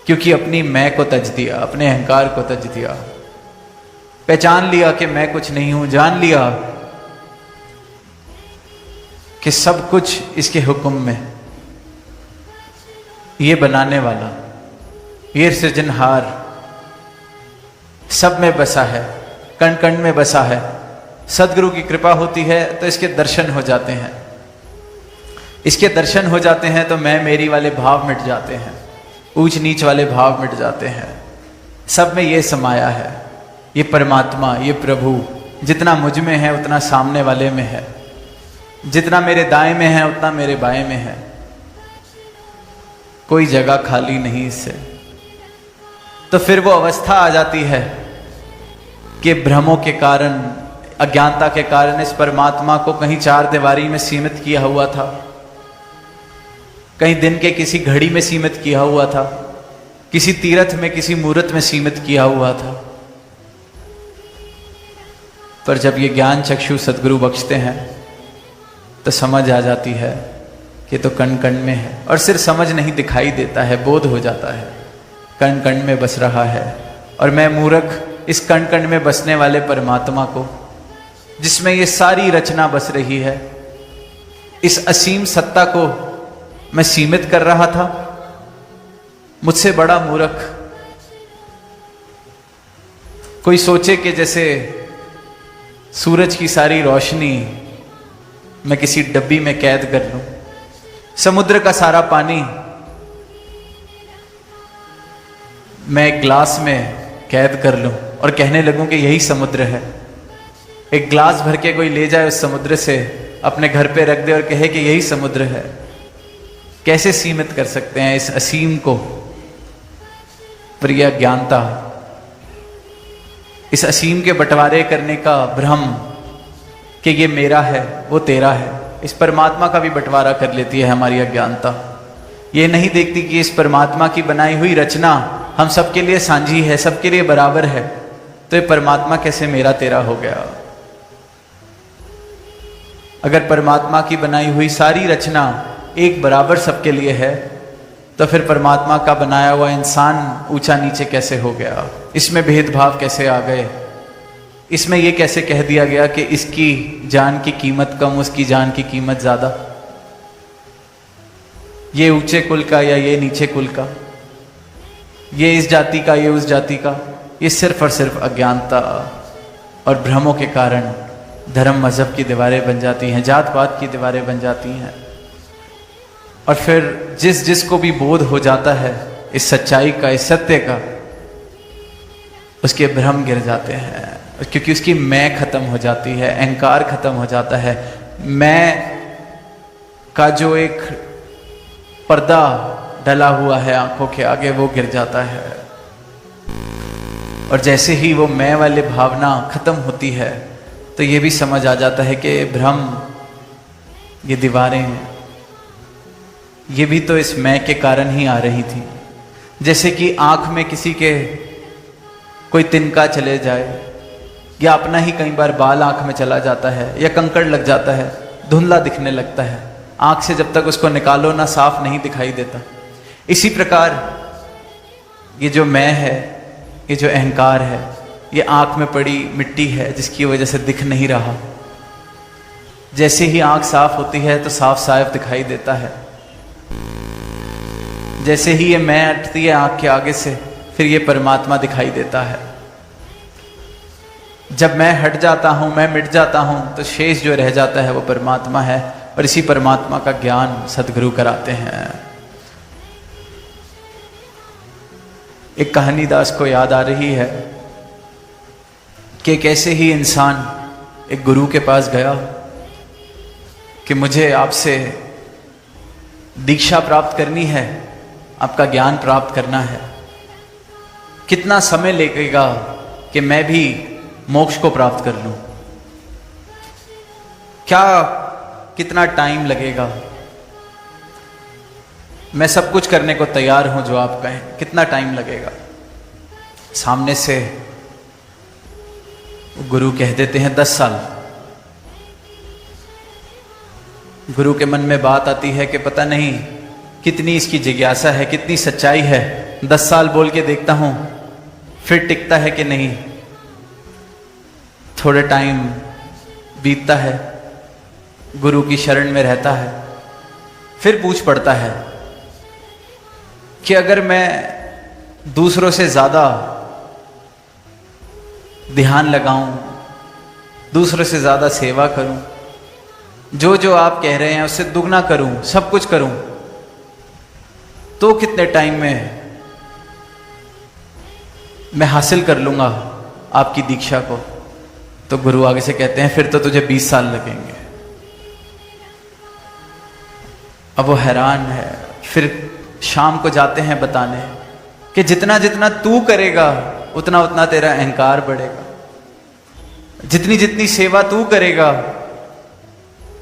क्योंकि अपनी मैं को तज दिया, अपने अहंकार को तज दिया, पहचान लिया कि मैं कुछ नहीं हूं, जान लिया कि सब कुछ इसके हुक्म में। ये बनाने वाला, ये सृजनहार सब में बसा है, कण कण में बसा है। सदगुरु की कृपा होती है तो इसके दर्शन हो जाते हैं। इसके दर्शन हो जाते हैं तो मैं मेरी वाले भाव मिट जाते हैं, ऊंच नीच वाले भाव मिट जाते हैं। सब में ये समाया है, ये परमात्मा, ये प्रभु। जितना मुझ में है उतना सामने वाले में है, जितना मेरे दाएं में है उतना मेरे बाएं में है। कोई जगह खाली नहीं इससे। तो फिर वो अवस्था आ जाती है कि भ्रमों के कारण, अज्ञानता के कारण इस परमात्मा को कहीं चार दीवारी में सीमित किया हुआ था, कहीं दिन के किसी घड़ी में सीमित किया हुआ था, किसी तीर्थ में, किसी मूर्त में सीमित किया हुआ था। पर जब ये ज्ञान चक्षु सदगुरु बख्शते हैं तो समझ आ जाती है कि तो कण कण में है। और सिर्फ समझ नहीं, दिखाई देता है, बोध हो जाता है, कण कण में बस रहा है। और मैं मूर्ख इस कण कण में बसने वाले परमात्मा को, जिसमें ये सारी रचना बस रही है, इस असीम सत्ता को मैं सीमित कर रहा था। मुझसे बड़ा मूर्ख कोई सोचे कि जैसे सूरज की सारी रोशनी मैं किसी डब्बी में कैद कर लूं, समुद्र का सारा पानी मैं एक ग्लास में कैद कर लूं और कहने लगूं कि यही समुद्र है। एक ग्लास भर के कोई ले जाए उस समुद्र से, अपने घर पे रख दे और कहे कि यही समुद्र है। कैसे सीमित कर सकते हैं इस असीम को? पर यह अज्ञानता, इस असीम के बंटवारे करने का भ्रम कि ये मेरा है वो तेरा है, इस परमात्मा का भी बंटवारा कर लेती है हमारी अज्ञानता। ये नहीं देखती कि इस परमात्मा की बनाई हुई रचना हम सबके लिए साझी है, सबके लिए बराबर है, तो ये परमात्मा कैसे मेरा तेरा हो गया? अगर परमात्मा की बनाई हुई सारी रचना एक बराबर सबके लिए है, तो फिर परमात्मा का बनाया हुआ इंसान ऊंचा नीचे कैसे हो गया? इसमें भेदभाव कैसे आ गए? इसमें यह कैसे कह दिया गया कि इसकी जान की कीमत कम, उसकी जान की कीमत ज्यादा, ये ऊंचे कुल का या ये नीचे कुल का, ये इस जाति का ये उस जाति का? ये सिर्फ और सिर्फ अज्ञानता और भ्रमों के कारण धर्म मजहब की दीवारें बन जाती हैं, जात पात की दीवारें बन जाती हैं। और फिर जिस जिसको भी बोध हो जाता है इस सच्चाई का, इस सत्य का, उसके भ्रम गिर जाते हैं, क्योंकि उसकी मैं खत्म हो जाती है, अहंकार खत्म हो जाता है। मैं का जो एक पर्दा डला हुआ है आंखों के आगे, वो गिर जाता है। और जैसे ही वो मैं वाली भावना खत्म होती है, तो ये भी समझ आ जाता है कि भ्रम, ये दीवारें, ये भी तो इस मैं के कारण ही आ रही थी। जैसे कि आंख में किसी के कोई तिनका चले जाए, या अपना ही कई बार बाल आंख में चला जाता है, या कंकड़ लग जाता है, धुंधला दिखने लगता है, आंख से जब तक उसको निकालो ना साफ नहीं दिखाई देता। इसी प्रकार ये जो मैं है, ये जो अहंकार है, ये आंख में पड़ी मिट्टी है जिसकी वजह से दिख नहीं रहा। जैसे ही आंख साफ होती है तो साफ साफ दिखाई देता है। जैसे ही ये मैं हटती है आंख के आगे से, फिर ये परमात्मा दिखाई देता है। जब मैं हट जाता हूं, मैं मिट जाता हूं, तो शेष जो रह जाता है वो परमात्मा है। और इसी परमात्मा का ज्ञान सदगुरु कराते हैं। एक कहानी दास को याद आ रही है कि कैसे ही इंसान एक गुरु के पास गया कि मुझे आपसे दीक्षा प्राप्त करनी है, आपका ज्ञान प्राप्त करना है, कितना समय लगेगा कि मैं भी मोक्ष को प्राप्त कर लूं? क्या कितना टाइम लगेगा? मैं सब कुछ करने को तैयार हूं जो आप कहें, कितना टाइम लगेगा? सामने से गुरु कह देते हैं 10 साल। गुरु के मन में बात आती है कि पता नहीं कितनी इसकी जिज्ञासा है, कितनी सच्चाई है। 10 साल बोल के देखता हूं फिर टिकता है कि नहीं। थोड़े टाइम बीतता है, गुरु की शरण में रहता है, फिर पूछ पड़ता है कि अगर मैं दूसरों से ज्यादा ध्यान लगाऊं, दूसरों से ज्यादा सेवा करूं, जो जो आप कह रहे हैं उससे दुगना करूं, सब कुछ करूं, तो कितने टाइम में मैं हासिल कर लूंगा आपकी दीक्षा को? तो गुरु आगे से कहते हैं फिर तो तुझे 20 साल लगेंगे। अब वो हैरान है। फिर शाम को जाते हैं बताने कि जितना जितना तू करेगा उतना उतना तेरा अहंकार बढ़ेगा, जितनी जितनी सेवा तू करेगा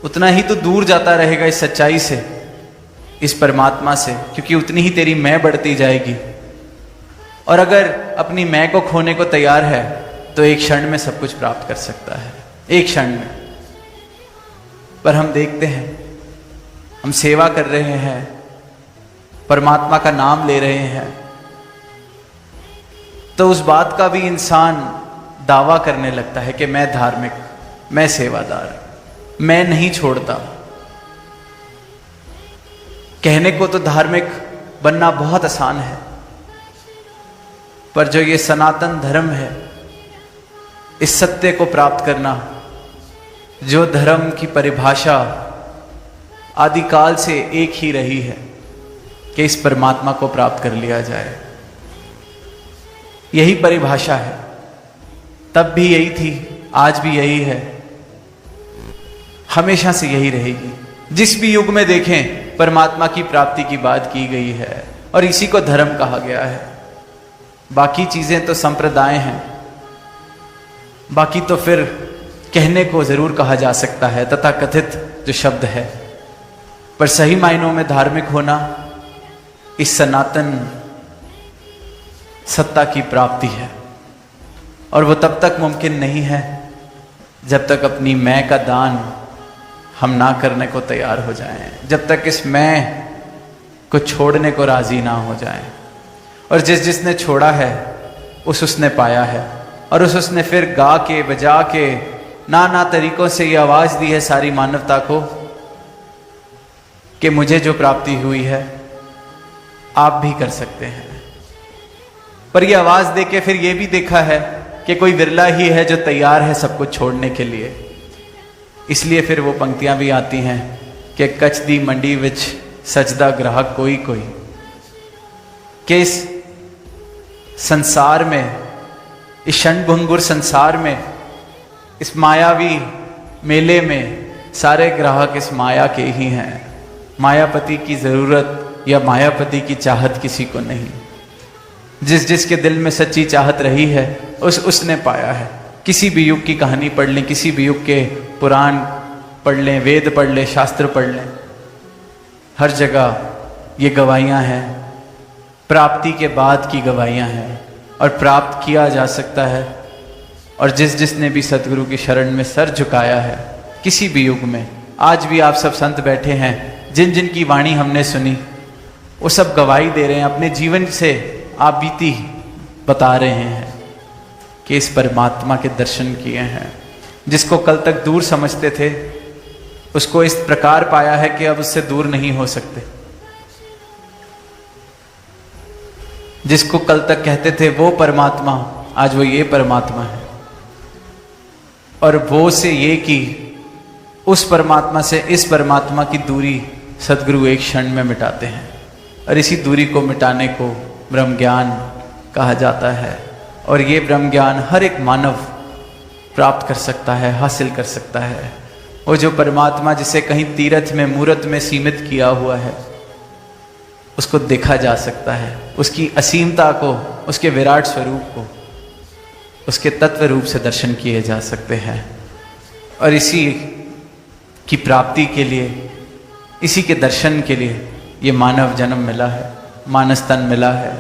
उतना ही तू दूर जाता रहेगा इस सच्चाई से, इस परमात्मा से, क्योंकि उतनी ही तेरी मैं बढ़ती जाएगी। और अगर अपनी मैं को खोने को तैयार है तो एक क्षण में सब कुछ प्राप्त कर सकता है, एक क्षण में। पर हम देखते हैं, हम सेवा कर रहे हैं, परमात्मा का नाम ले रहे हैं, तो उस बात का भी इंसान दावा करने लगता है कि मैं धार्मिक, मैं सेवादार, मैं नहीं छोड़ता। कहने को तो धार्मिक बनना बहुत आसान है, पर जो ये सनातन धर्म है, इस सत्य को प्राप्त करना, जो धर्म की परिभाषा आदिकाल से एक ही रही है कि इस परमात्मा को प्राप्त कर लिया जाए। यही परिभाषा है, तब भी यही थी, आज भी यही है, हमेशा से यही रहेगी। जिस भी युग में देखें परमात्मा की प्राप्ति की बात की गई है और इसी को धर्म कहा गया है। बाकी चीजें तो संप्रदाय हैं, बाकी तो फिर कहने को जरूर कहा जा सकता है, तथा कथित जो शब्द है, पर सही मायनों में धार्मिक होना इस सनातन सत्ता की प्राप्ति है। और वो तब तक मुमकिन नहीं है जब तक अपनी मैं का दान हम ना करने को तैयार हो जाएं, जब तक इस मैं को छोड़ने को राजी ना हो जाएं। और जिसने छोड़ा है उसने पाया है, और उसने फिर गा के बजा के नाना तरीकों से ये आवाज दी है सारी मानवता को कि मुझे जो प्राप्ति हुई है आप भी कर सकते हैं। पर ये आवाज दे के फिर ये भी देखा है कि कोई विरला ही है जो तैयार है सब कुछ छोड़ने के लिए। इसलिए फिर वो पंक्तियां भी आती हैं कि कच दी मंडी विच सजदा ग्राहक कोई कोई, कि इस संसार में, इस क्षणभंगुर संसार में, इस मायावी मेले में सारे ग्राहक इस माया के ही हैं। मायापति की जरूरत या मायापति की चाहत किसी को नहीं। जिसके दिल में सच्ची चाहत रही है उसने पाया है। किसी भी युग की कहानी पढ़ लें, किसी भी युग के पुराण पढ़ लें, वेद पढ़ लें, शास्त्र पढ़ लें, हर जगह ये गवाहियां हैं, प्राप्ति के बाद की गवाहियां हैं, और प्राप्त किया जा सकता है। और जिसने भी सतगुरु की शरण में सर झुकाया है किसी भी युग में, आज भी आप सब संत बैठे हैं, जिन की वाणी हमने सुनी वो सब गवाही दे रहे हैं, अपने जीवन से आप बीती बता रहे हैं कि इस परमात्मा के दर्शन किए हैं। जिसको कल तक दूर समझते थे उसको इस प्रकार पाया है कि अब उससे दूर नहीं हो सकते। जिसको कल तक कहते थे वो परमात्मा, आज वो ये परमात्मा है। और वो से ये कि उस परमात्मा से इस परमात्मा की दूरी सदगुरु एक क्षण में मिटाते हैं। और इसी दूरी को मिटाने को ब्रह्म ज्ञान कहा जाता है। और ये ब्रह्म ज्ञान हर एक मानव प्राप्त कर सकता है, हासिल कर सकता है। वो जो परमात्मा जिसे कहीं तीर्थ में, मूर्त में सीमित किया हुआ है, उसको देखा जा सकता है, उसकी असीमता को, उसके विराट स्वरूप को, उसके तत्व रूप से दर्शन किए जा सकते हैं। और इसी की प्राप्ति के लिए, इसी के दर्शन के लिए ये मानव जन्म मिला है, मानस तन मिला है।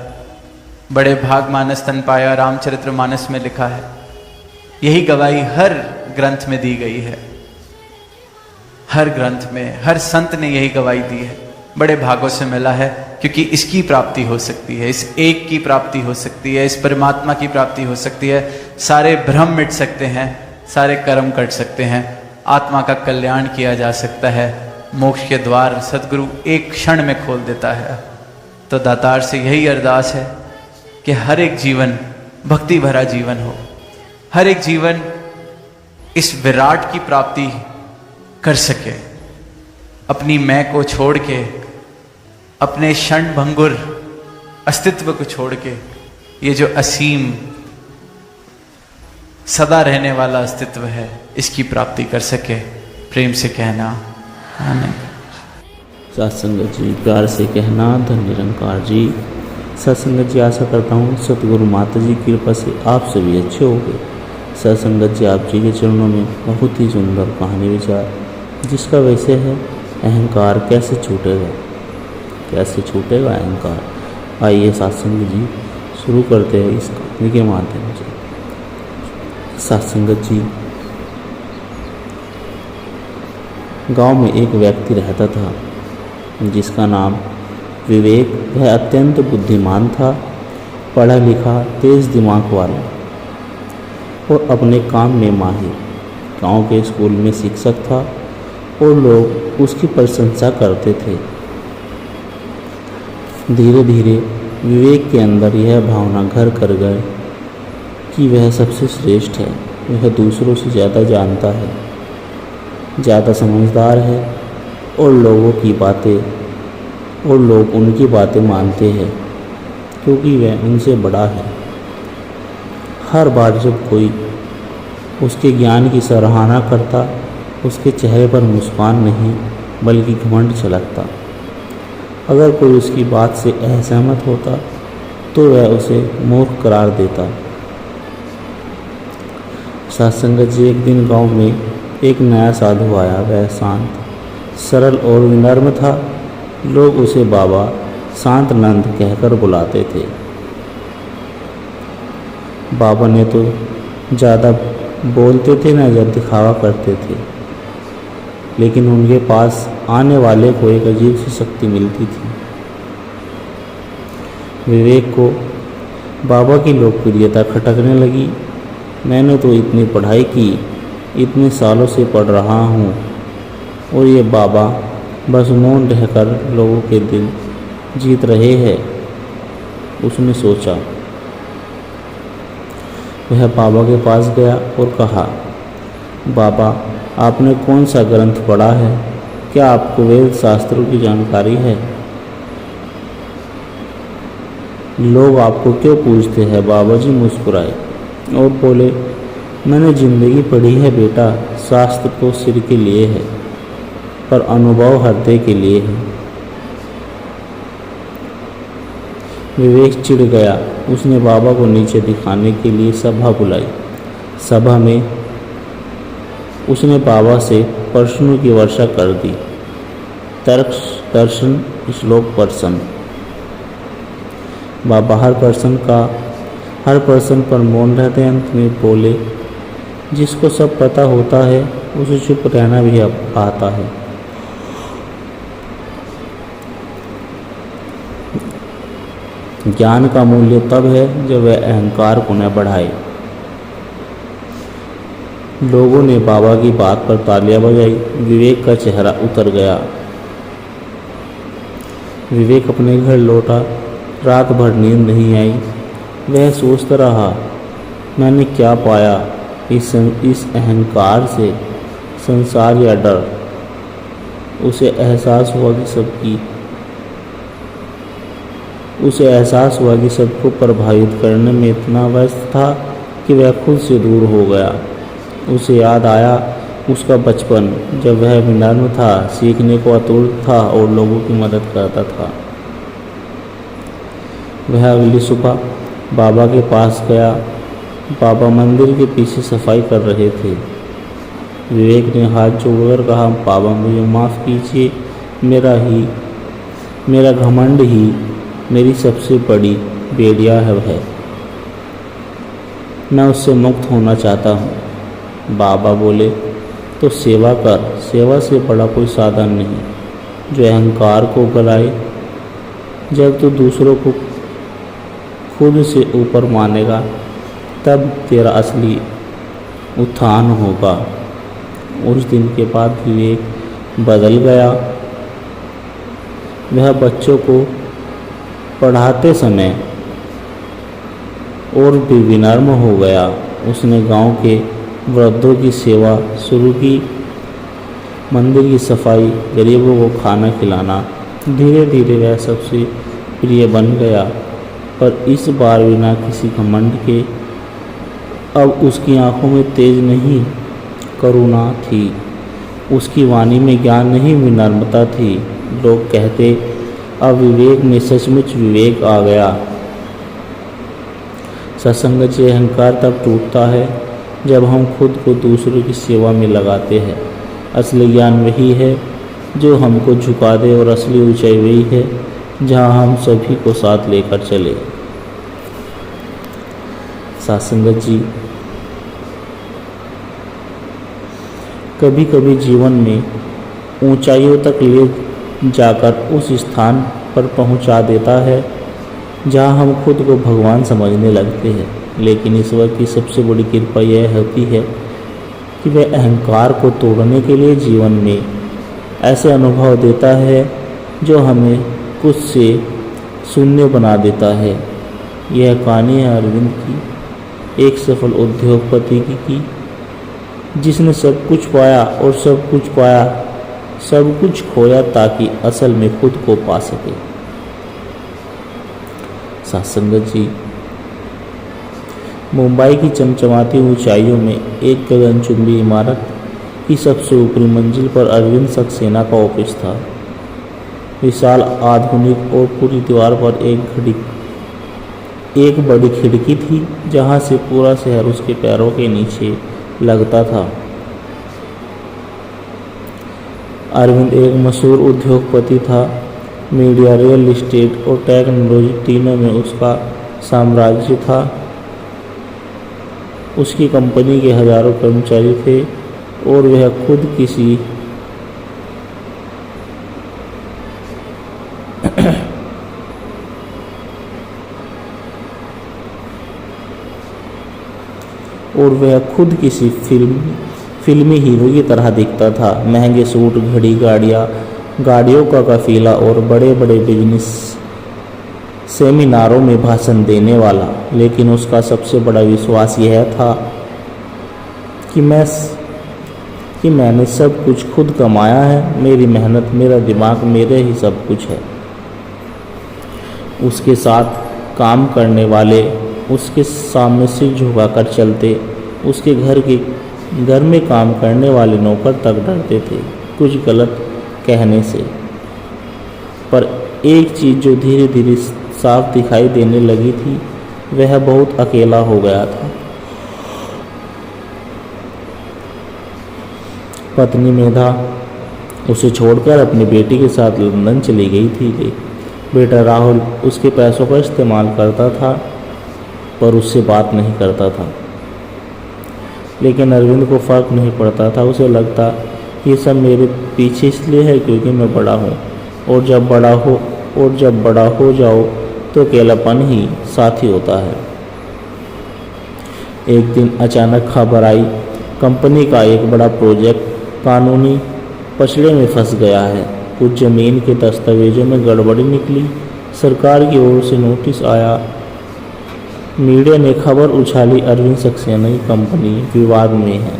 बड़े भाग मानस तन पाया, रामचरित्र मानस में लिखा है। यही गवाही हर ग्रंथ में दी गई है, हर ग्रंथ में, हर संत ने यही गवाही दी है। बड़े भागों से मिला है, क्योंकि इसकी प्राप्ति हो सकती है, इस एक की प्राप्ति हो सकती है, इस परमात्मा की प्राप्ति हो सकती है। सारे भ्रम मिट सकते हैं, सारे कर्म कट सकते हैं, आत्मा का कल्याण किया जा सकता है। मोक्ष के द्वार सदगुरु एक क्षण में खोल देता है। तो दातार से यही अरदास है कि हर एक जीवन भक्ति भरा जीवन हो, हर एक जीवन इस विराट की प्राप्ति कर सके, अपनी मैं को छोड़ के, अपने क्षण भंगुर अस्तित्व को छोड़ के, ये जो असीम सदा रहने वाला अस्तित्व है, इसकी प्राप्ति कर सके। प्रेम से कहना आनंद।
सत्संगत जी, प्यार से कहना धन निरंकार जी। सत्संगत जी, आशा करता हूँ सतगुरु माता जी की कृपा से आप सभी अच्छे हो गए। सत्संगत जी, आप जी के चरणों में बहुत ही सुंदर कहानी विचार, जिसका वैसे है अहंकार कैसे छूटेगा, कैसे छूटेगा अहंकार। आइए सत्संगत जी शुरू करते हैं इस कहानी के माध्यम से। सत्संगत जी, गांव में एक व्यक्ति रहता था जिसका नाम विवेक। वह अत्यंत बुद्धिमान था, पढ़ा लिखा, तेज दिमाग वाला और अपने काम में माहिर। गांव के स्कूल में शिक्षक था और लोग उसकी प्रशंसा करते थे। धीरे धीरे विवेक के अंदर यह भावना घर कर गए कि वह सबसे श्रेष्ठ है, वह दूसरों से ज़्यादा जानता है, ज़्यादा समझदार है और लोग उनकी बातें मानते हैं क्योंकि वह उनसे बड़ा है। हर बार जब कोई उसके ज्ञान की सराहना करता, उसके चेहरे पर मुस्कान नहीं बल्कि घमंड छलकता। अगर कोई उसकी बात से असहमत होता तो वह उसे मूर्ख करार देता। सत्संगत जी, एक दिन गांव में एक नया साधु आया। वह शांत, सरल और विनम्र था। लोग उसे बाबा शांतनंद कहकर बुलाते थे। बाबा ने तो ज़्यादा बोलते थे न ज़्यादा दिखावा करते थे, लेकिन उनके पास आने वाले को एक अजीब सी शक्ति मिलती थी। विवेक को बाबा की लोकप्रियता खटकने लगी। मैंने तो इतनी पढ़ाई की, इतने सालों से पढ़ रहा हूँ, और ये बाबा बस मौन रहकर लोगों के दिल जीत रहे हैं, उसने सोचा। वह बाबा के पास गया और कहा, बाबा, आपने कौन सा ग्रंथ पढ़ा है? क्या आपको वेद शास्त्रों की जानकारी है? लोग आपको क्यों पूछते हैं? बाबा जी मुस्कुराए और बोले, मैंने जिंदगी पढ़ी है बेटा। शास्त्र तो सिर के लिए है, पर अनुभव हृदय के लिए है। विवेक चिढ़ गया। उसने बाबा को नीचे दिखाने के लिए सभा बुलाई। सभा में उसने बाबा से प्रश्नों की वर्षा कर दी। तर्क, दर्शन, श्लोक, प्रश्न। बाबा हर प्रश्न पर मौन रहते। अंत में बोले, जिसको सब पता होता है उसे चुप रहना भी आता है। ज्ञान का मूल्य तब है जब वह अहंकार को न बढ़ाए। लोगों ने बाबा की बात पर तालियां बजाई। विवेक का चेहरा उतर गया। विवेक अपने घर लौटा। रात भर नींद नहीं आई। वह सोचता रहा, मैंने क्या पाया इस अहंकार से, संसार या डर? उसे एहसास हुआ कि सबको प्रभावित करने में इतना व्यस्त था कि वह खुद से दूर हो गया। उसे याद आया उसका बचपन, जब वह विनम्र था, सीखने को आतुर था और लोगों की मदद करता था। वह अगली सुबह बाबा के पास गया। बाबा मंदिर के पीछे सफाई कर रहे थे। विवेक ने हाथ जोड़कर कहा, बाबा मुझे माफ़ कीजिए, मेरा घमंड ही मेरी सबसे बड़ी बेड़िया है। मैं उससे मुक्त होना चाहता हूँ। बाबा बोले, तो सेवा कर। सेवा से बड़ा कोई साधन नहीं जो अहंकार को गलाए। जब तू दूसरों को खुद से ऊपर मानेगा तब तेरा असली उत्थान होगा। उस दिन के बाद विवेक बदल गया। वह बच्चों को पढ़ाते समय और भी विनम्र हो गया। उसने गांव के वृद्धों की सेवा शुरू की, मंदिर की सफाई, गरीबों को खाना खिलाना। धीरे धीरे वह सबसे प्रिय बन गया, पर इस बार बिना किसी घमंड के। अब उसकी आंखों में तेज नहीं, करुणा थी। उसकी वाणी में ज्ञान नहीं, विनम्रता थी। लोग कहते, अब विवेक में सचमुच विवेक आ गया। सत्संग से अहंकार तब टूटता है जब हम खुद को दूसरों की सेवा में लगाते हैं। असली ज्ञान वही है जो हमको झुका दे, और असली ऊंचाई वही है जहां हम सभी को साथ लेकर चले। सत्संगत जी, कभी कभी जीवन में ऊंचाइयों तक ले जाकर उस स्थान पर पहुंचा देता है जहां हम खुद को भगवान समझने लगते हैं। लेकिन ईश्वर की सबसे बड़ी कृपा यह होती है कि वह अहंकार को तोड़ने के लिए जीवन में ऐसे अनुभव देता है जो हमें कुछ से शून्य बना देता है। यह कहानी है अरविंद की, एक सफल उद्योगपति की, जिसने सब कुछ पाया और सब कुछ पाया सब कुछ खोया ताकि असल में खुद को पा सके। सत्संगत जी, मुंबई की चमचमाती ऊंचाइयों में एक गगनचुंबी इमारत की सबसे ऊपरी मंजिल पर अरविंद सक्सेना का ऑफिस था। विशाल, आधुनिक और पूरी दीवार पर एक बड़ी खिड़की थी जहां से पूरा शहर उसके पैरों के नीचे लगता था। अरविंद एक मशहूर उद्योगपति था। मीडिया, रियल एस्टेट और टेक्नोलॉजी तीनों में उसका साम्राज्य था। उसकी कंपनी के हजारों कर्मचारी थे और वह खुद किसी फिल्मी हीरो की तरह दिखता था। महंगे सूट, घड़ी, गाड़ियों का काफिला और बड़े बड़े बिजनेस सेमिनारों में भाषण देने वाला। लेकिन उसका सबसे बड़ा विश्वास यह था कि मैंने सब कुछ खुद कमाया है। मेरी मेहनत, मेरा दिमाग, मेरे ही सब कुछ है। उसके साथ काम करने वाले उसके सामने सिर झुकाकर चलते। उसके घर में काम करने वाले नौकर तक डरते थे कुछ गलत कहने से। पर एक चीज़ जो धीरे धीरे साफ दिखाई देने लगी थी, वह बहुत अकेला हो गया था। पत्नी मेधा उसे छोड़कर अपनी बेटी के साथ लंदन चली गई थी। बेटा राहुल उसके पैसों का इस्तेमाल करता था पर उससे बात नहीं करता था। लेकिन अरविंद को फर्क नहीं पड़ता था। उसे लगता ये सब मेरे पीछे इसलिए है क्योंकि मैं बड़ा हूँ, और जब बड़ा हो जाओ तो अकेलापन ही साथी होता है। एक दिन अचानक खबर आई, कंपनी का एक बड़ा प्रोजेक्ट कानूनी पछड़े में फंस गया है। कुछ जमीन के दस्तावेजों में गड़बड़ी निकली। सरकार की ओर से नोटिस आया। मीडिया ने खबर उछाली, अरविंद सक्सेना की कंपनी विवाद में है।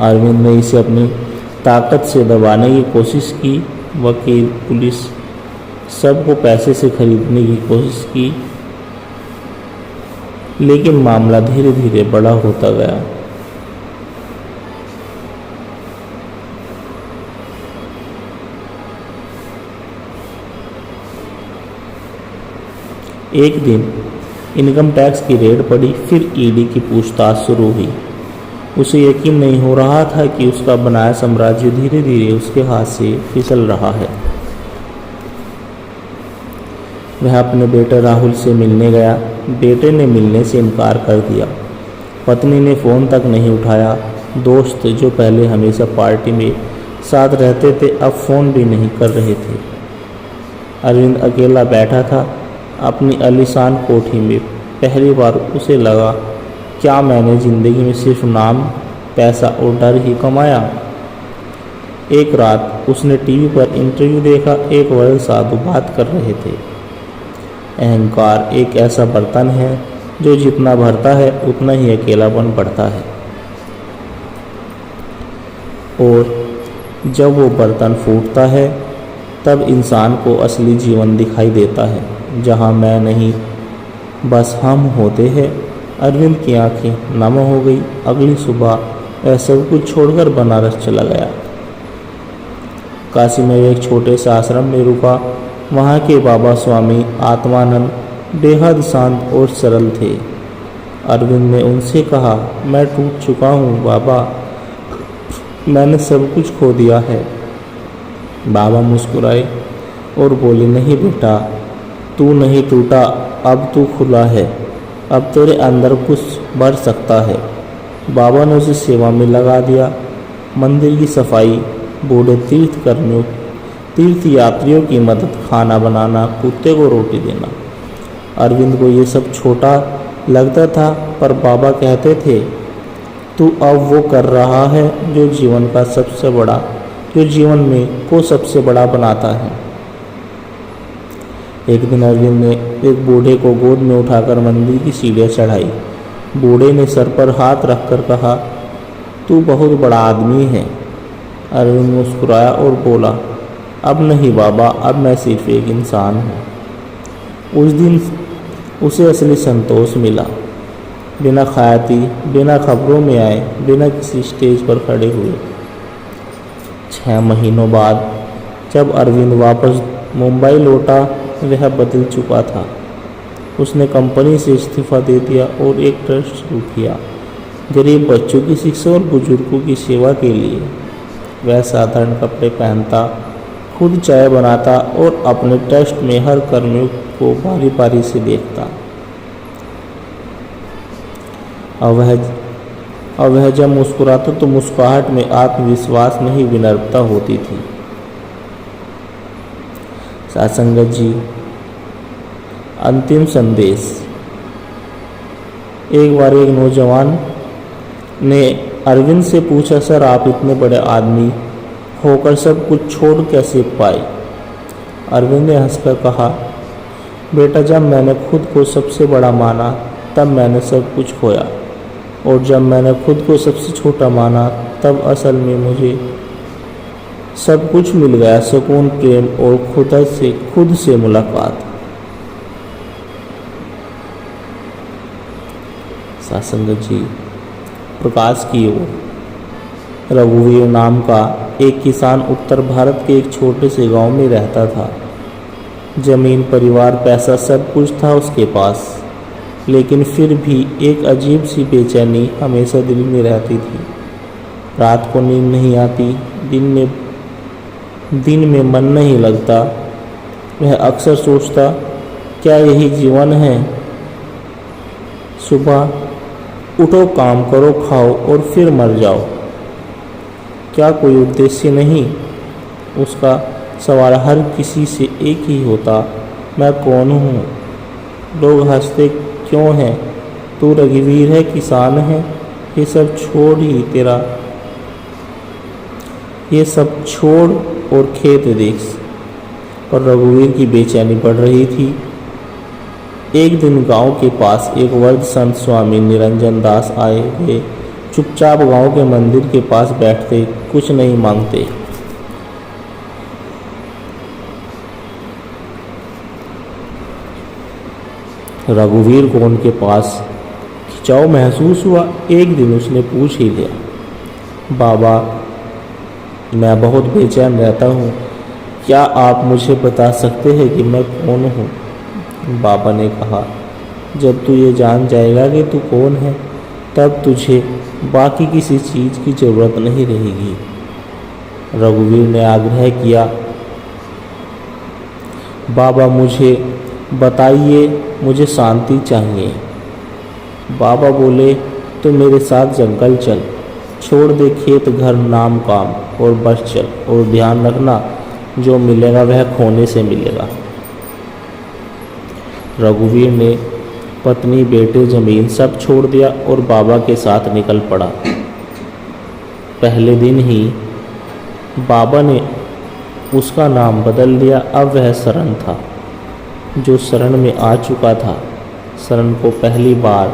अरविंद ने इसे अपनी ताकत से दबाने की कोशिश की। वकील, पुलिस, सबको पैसे से खरीदने की कोशिश की, लेकिन मामला धीरे धीरे बड़ा होता गया। एक दिन इनकम टैक्स की रेड पड़ी, फिर ईडी की पूछताछ शुरू हुई। उसे यकीन नहीं हो रहा था कि उसका बनाया साम्राज्य धीरे धीरे उसके हाथ से फिसल रहा है। वह अपने बेटे राहुल से मिलने गया। बेटे ने मिलने से इनकार कर दिया। पत्नी ने फ़ोन तक नहीं उठाया। दोस्त जो पहले हमेशा पार्टी में साथ रहते थे, अब फ़ोन भी नहीं कर रहे थे। अरविंद अकेला बैठा था अपनी आलीशान कोठी में। पहली बार उसे लगा, क्या मैंने ज़िंदगी में सिर्फ नाम, पैसा और डर ही कमाया? एक रात उसने टीवी पर इंटरव्यू देखा। एक वृद्ध साधु बात कर रहे थे। अहंकार एक ऐसा बर्तन है जो जितना भरता है उतना ही अकेलापन बढ़ता है, और जब वो बर्तन फूटता है तब इंसान को असली जीवन दिखाई देता है, जहाँ मैं नहीं बस हम होते हैं। अरविंद की आंखें नम हो गई। अगली सुबह वह सब कुछ छोड़कर बनारस चला गया। काशी में एक छोटे से आश्रम में रुका। वहाँ के बाबा स्वामी आत्मानंद बेहद शांत और सरल थे। अरविंद ने उनसे कहा, मैं टूट चुका हूँ बाबा, मैंने सब कुछ खो दिया है। बाबा मुस्कुराए और बोले, नहीं बेटा, तू नहीं टूटा, अब तू खुला है, अब तेरे अंदर कुछ बढ़ सकता है। बाबा ने उसे सेवा में लगा दिया। मंदिर की सफाई, बूढ़े तीर्थ यात्रियों की मदद, खाना बनाना, कुत्ते को रोटी देना। अरविंद को ये सब छोटा लगता था, पर बाबा कहते थे, तू अब वो कर रहा है जो जीवन में को सबसे बड़ा बनाता है। एक दिन अरविंद ने एक बूढ़े को गोद में उठाकर मंदिर की सीढ़ियाँ चढ़ाई। बूढ़े ने सर पर हाथ रखकर कहा, तू बहुत बड़ा आदमी है। अरविंद मुस्कुराया और बोला, अब नहीं बाबा, अब मैं सिर्फ एक इंसान हूँ। उस दिन उसे असली संतोष मिला। बिना ख्याति, बिना खबरों में आए, बिना किसी स्टेज पर खड़े हुए। 6 महीनों बाद जब अरविंद वापस मुंबई लौटा, वह बदल चुका था। उसने कंपनी से इस्तीफा दे दिया और एक ट्रस्ट शुरू किया, गरीब बच्चों की शिक्षा और बुजुर्गों की सेवा के लिए। वह साधारण कपड़े पहनता, खुद चाय बनाता और अपने ट्रस्ट में हर कर्मियों को बारी बारी से देखता। अब वह जब मुस्कुराता तो मुस्कुराहट में आत्मविश्वास नहीं, विनम्रता होती थी। सासंगत जी, अंतिम संदेश। एक बार एक नौजवान ने अरविंद से पूछा, सर आप इतने बड़े आदमी होकर सब कुछ छोड़ कैसे पाए? अरविंद ने हंसकर कहा, बेटा जब मैंने खुद को सबसे बड़ा माना तब मैंने सब कुछ खोया, और जब मैंने खुद को सबसे छोटा माना तब असल में मुझे सब कुछ मिल गया, सुकून, प्रेम और खुद से मुलाकात। सासंगत जी, प्रकाश की ओर। रघुवीर नाम का एक किसान उत्तर भारत के एक छोटे से गांव में रहता था। जमीन, परिवार, पैसा सब कुछ था उसके पास, लेकिन फिर भी एक अजीब सी बेचैनी हमेशा दिल में रहती थी। रात को नींद नहीं आती, दिन में मन नहीं लगता। वह अक्सर सोचता, क्या यही जीवन है? सुबह उठो, काम करो, खाओ और फिर मर जाओ। क्या कोई उद्देश्य नहीं? उसका सवाल हर किसी से एक ही होता, मैं कौन हूँ? लोग हंसते क्यों हैं? तू रघुवीर है, किसान है, ये सब छोड़ और खेत देख। पर रघुवीर की बेचैनी बढ़ रही थी। एक दिन गांव के पास एक वृद्ध संत स्वामी निरंजन दास आए। वे चुपचाप गांव के मंदिर के पास बैठते, कुछ नहीं मांगते। रघुवीर को उनके पास खिंचाव महसूस हुआ। एक दिन उसने पूछ ही लिया, बाबा मैं बहुत बेचैन रहता हूँ, क्या आप मुझे बता सकते हैं कि मैं कौन हूँ? बाबा ने कहा, जब तू ये जान जाएगा कि तू कौन है, तब तुझे बाकी किसी चीज़ की ज़रूरत नहीं रहेगी। रघुवीर ने आग्रह किया, बाबा मुझे बताइए, मुझे शांति चाहिए। बाबा बोले, तो मेरे साथ जंगल चल, छोड़ दे खेत, घर, नाम, काम और बस चल, और ध्यान रखना जो मिलेगा वह खोने से मिलेगा। रघुवीर ने पत्नी, बेटे, जमीन सब छोड़ दिया और बाबा के साथ निकल पड़ा। पहले दिन ही बाबा ने उसका नाम बदल दिया। अब वह शरण था, जो शरण में आ चुका था। शरण को पहली बार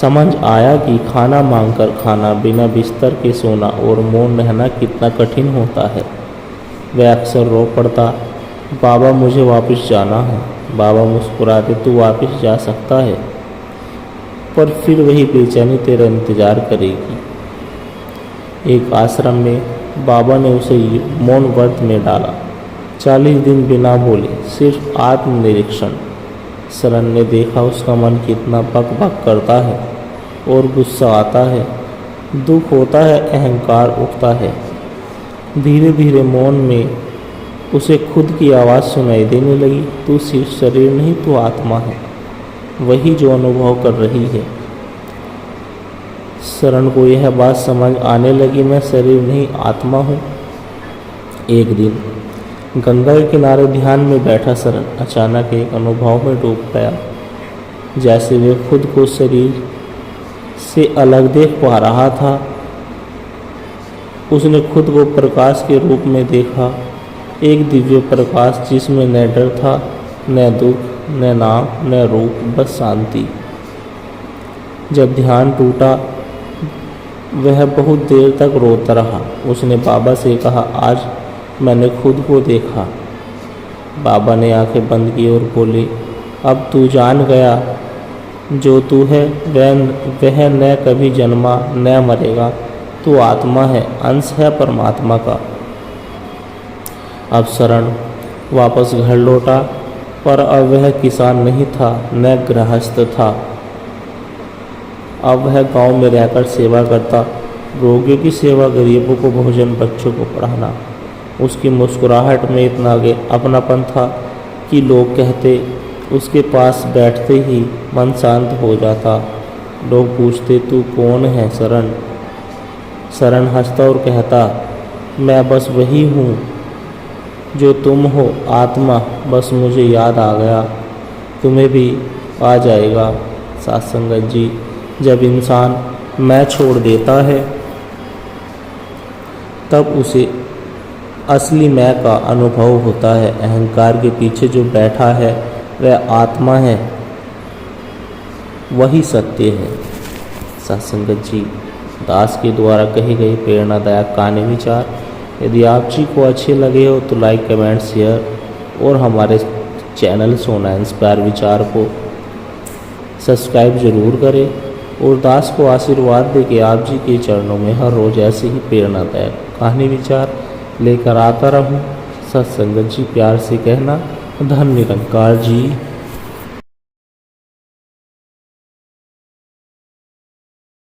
समझ आया कि खाना मांगकर खाना, बिना बिस्तर के सोना और मौन रहना कितना कठिन होता है। वह अक्सर रो पड़ता, बाबा मुझे वापस जाना है। बाबा मुस्कुराते, तू वापस जा सकता है, पर फिर वही बेचैनी तेरा इंतज़ार करेगी। एक आश्रम में बाबा ने उसे मौन व्रत में डाला। 40 दिन बिना बोले, सिर्फ आत्मनिरीक्षण। शरण ने देखा उसका मन कितना बक बक करता है और गुस्सा आता है, दुख होता है, अहंकार उठता है। धीरे धीरे मौन में उसे खुद की आवाज़ सुनाई देने लगी, तू सिर्फ शरीर नहीं, तू आत्मा है, वही जो अनुभव कर रही है। शरण को यह बात समझ आने लगी, मैं शरीर नहीं, आत्मा हूँ। एक दिन गंगा के किनारे ध्यान में बैठा शरण अचानक एक अनुभव में डूब गया, जैसे वे खुद को शरीर से अलग देख पा रहा था। उसने खुद को प्रकाश के रूप में देखा, एक दिव्य प्रकाश जिसमें न डर था, न दुख, न नाम, न रूप, बस शांति। जब ध्यान टूटा, वह बहुत देर तक रोता रहा। उसने बाबा से कहा, आज मैंने खुद को देखा। बाबा ने आंखें बंद की और बोले, अब तू जान गया, जो तू है वह न कभी जन्मा न मरेगा। तू आत्मा है, अंश है परमात्मा का। अब शरण वापस घर लौटा, पर अब वह किसान नहीं था न गृहस्थ था। अब वह गांव में रहकर सेवा करता, रोगियों की सेवा, गरीबों को भोजन, बच्चों को पढ़ाना। उसकी मुस्कुराहट में इतना अपनापन था कि लोग कहते, उसके पास बैठते ही मन शांत हो जाता। लोग पूछते, तू कौन है शरण? शरण हंसता और कहता, मैं बस वही हूँ जो तुम हो, आत्मा। बस मुझे याद आ गया, तुम्हें भी आ जाएगा। साथ संगत जी, जब इंसान मैं छोड़ देता है तब उसे असली मैं का अनुभव होता है। अहंकार के पीछे जो बैठा है वह आत्मा है, वही सत्य है। सत्संगत जी, दास के द्वारा कहे गए प्रेरणादायक कहानी विचार यदि आप जी को अच्छे लगे हो तो लाइक, कमेंट, शेयर और हमारे चैनल सोना इंस्पायर विचार को सब्सक्राइब जरूर करें और दास को आशीर्वाद दे कि आप जी के चरणों में हर रोज़ ऐसे ही प्रेरणादायक कहानी विचार लेकर आता रहूं। सत्संगत जी, प्यार से कहना, धन निरंकार जी।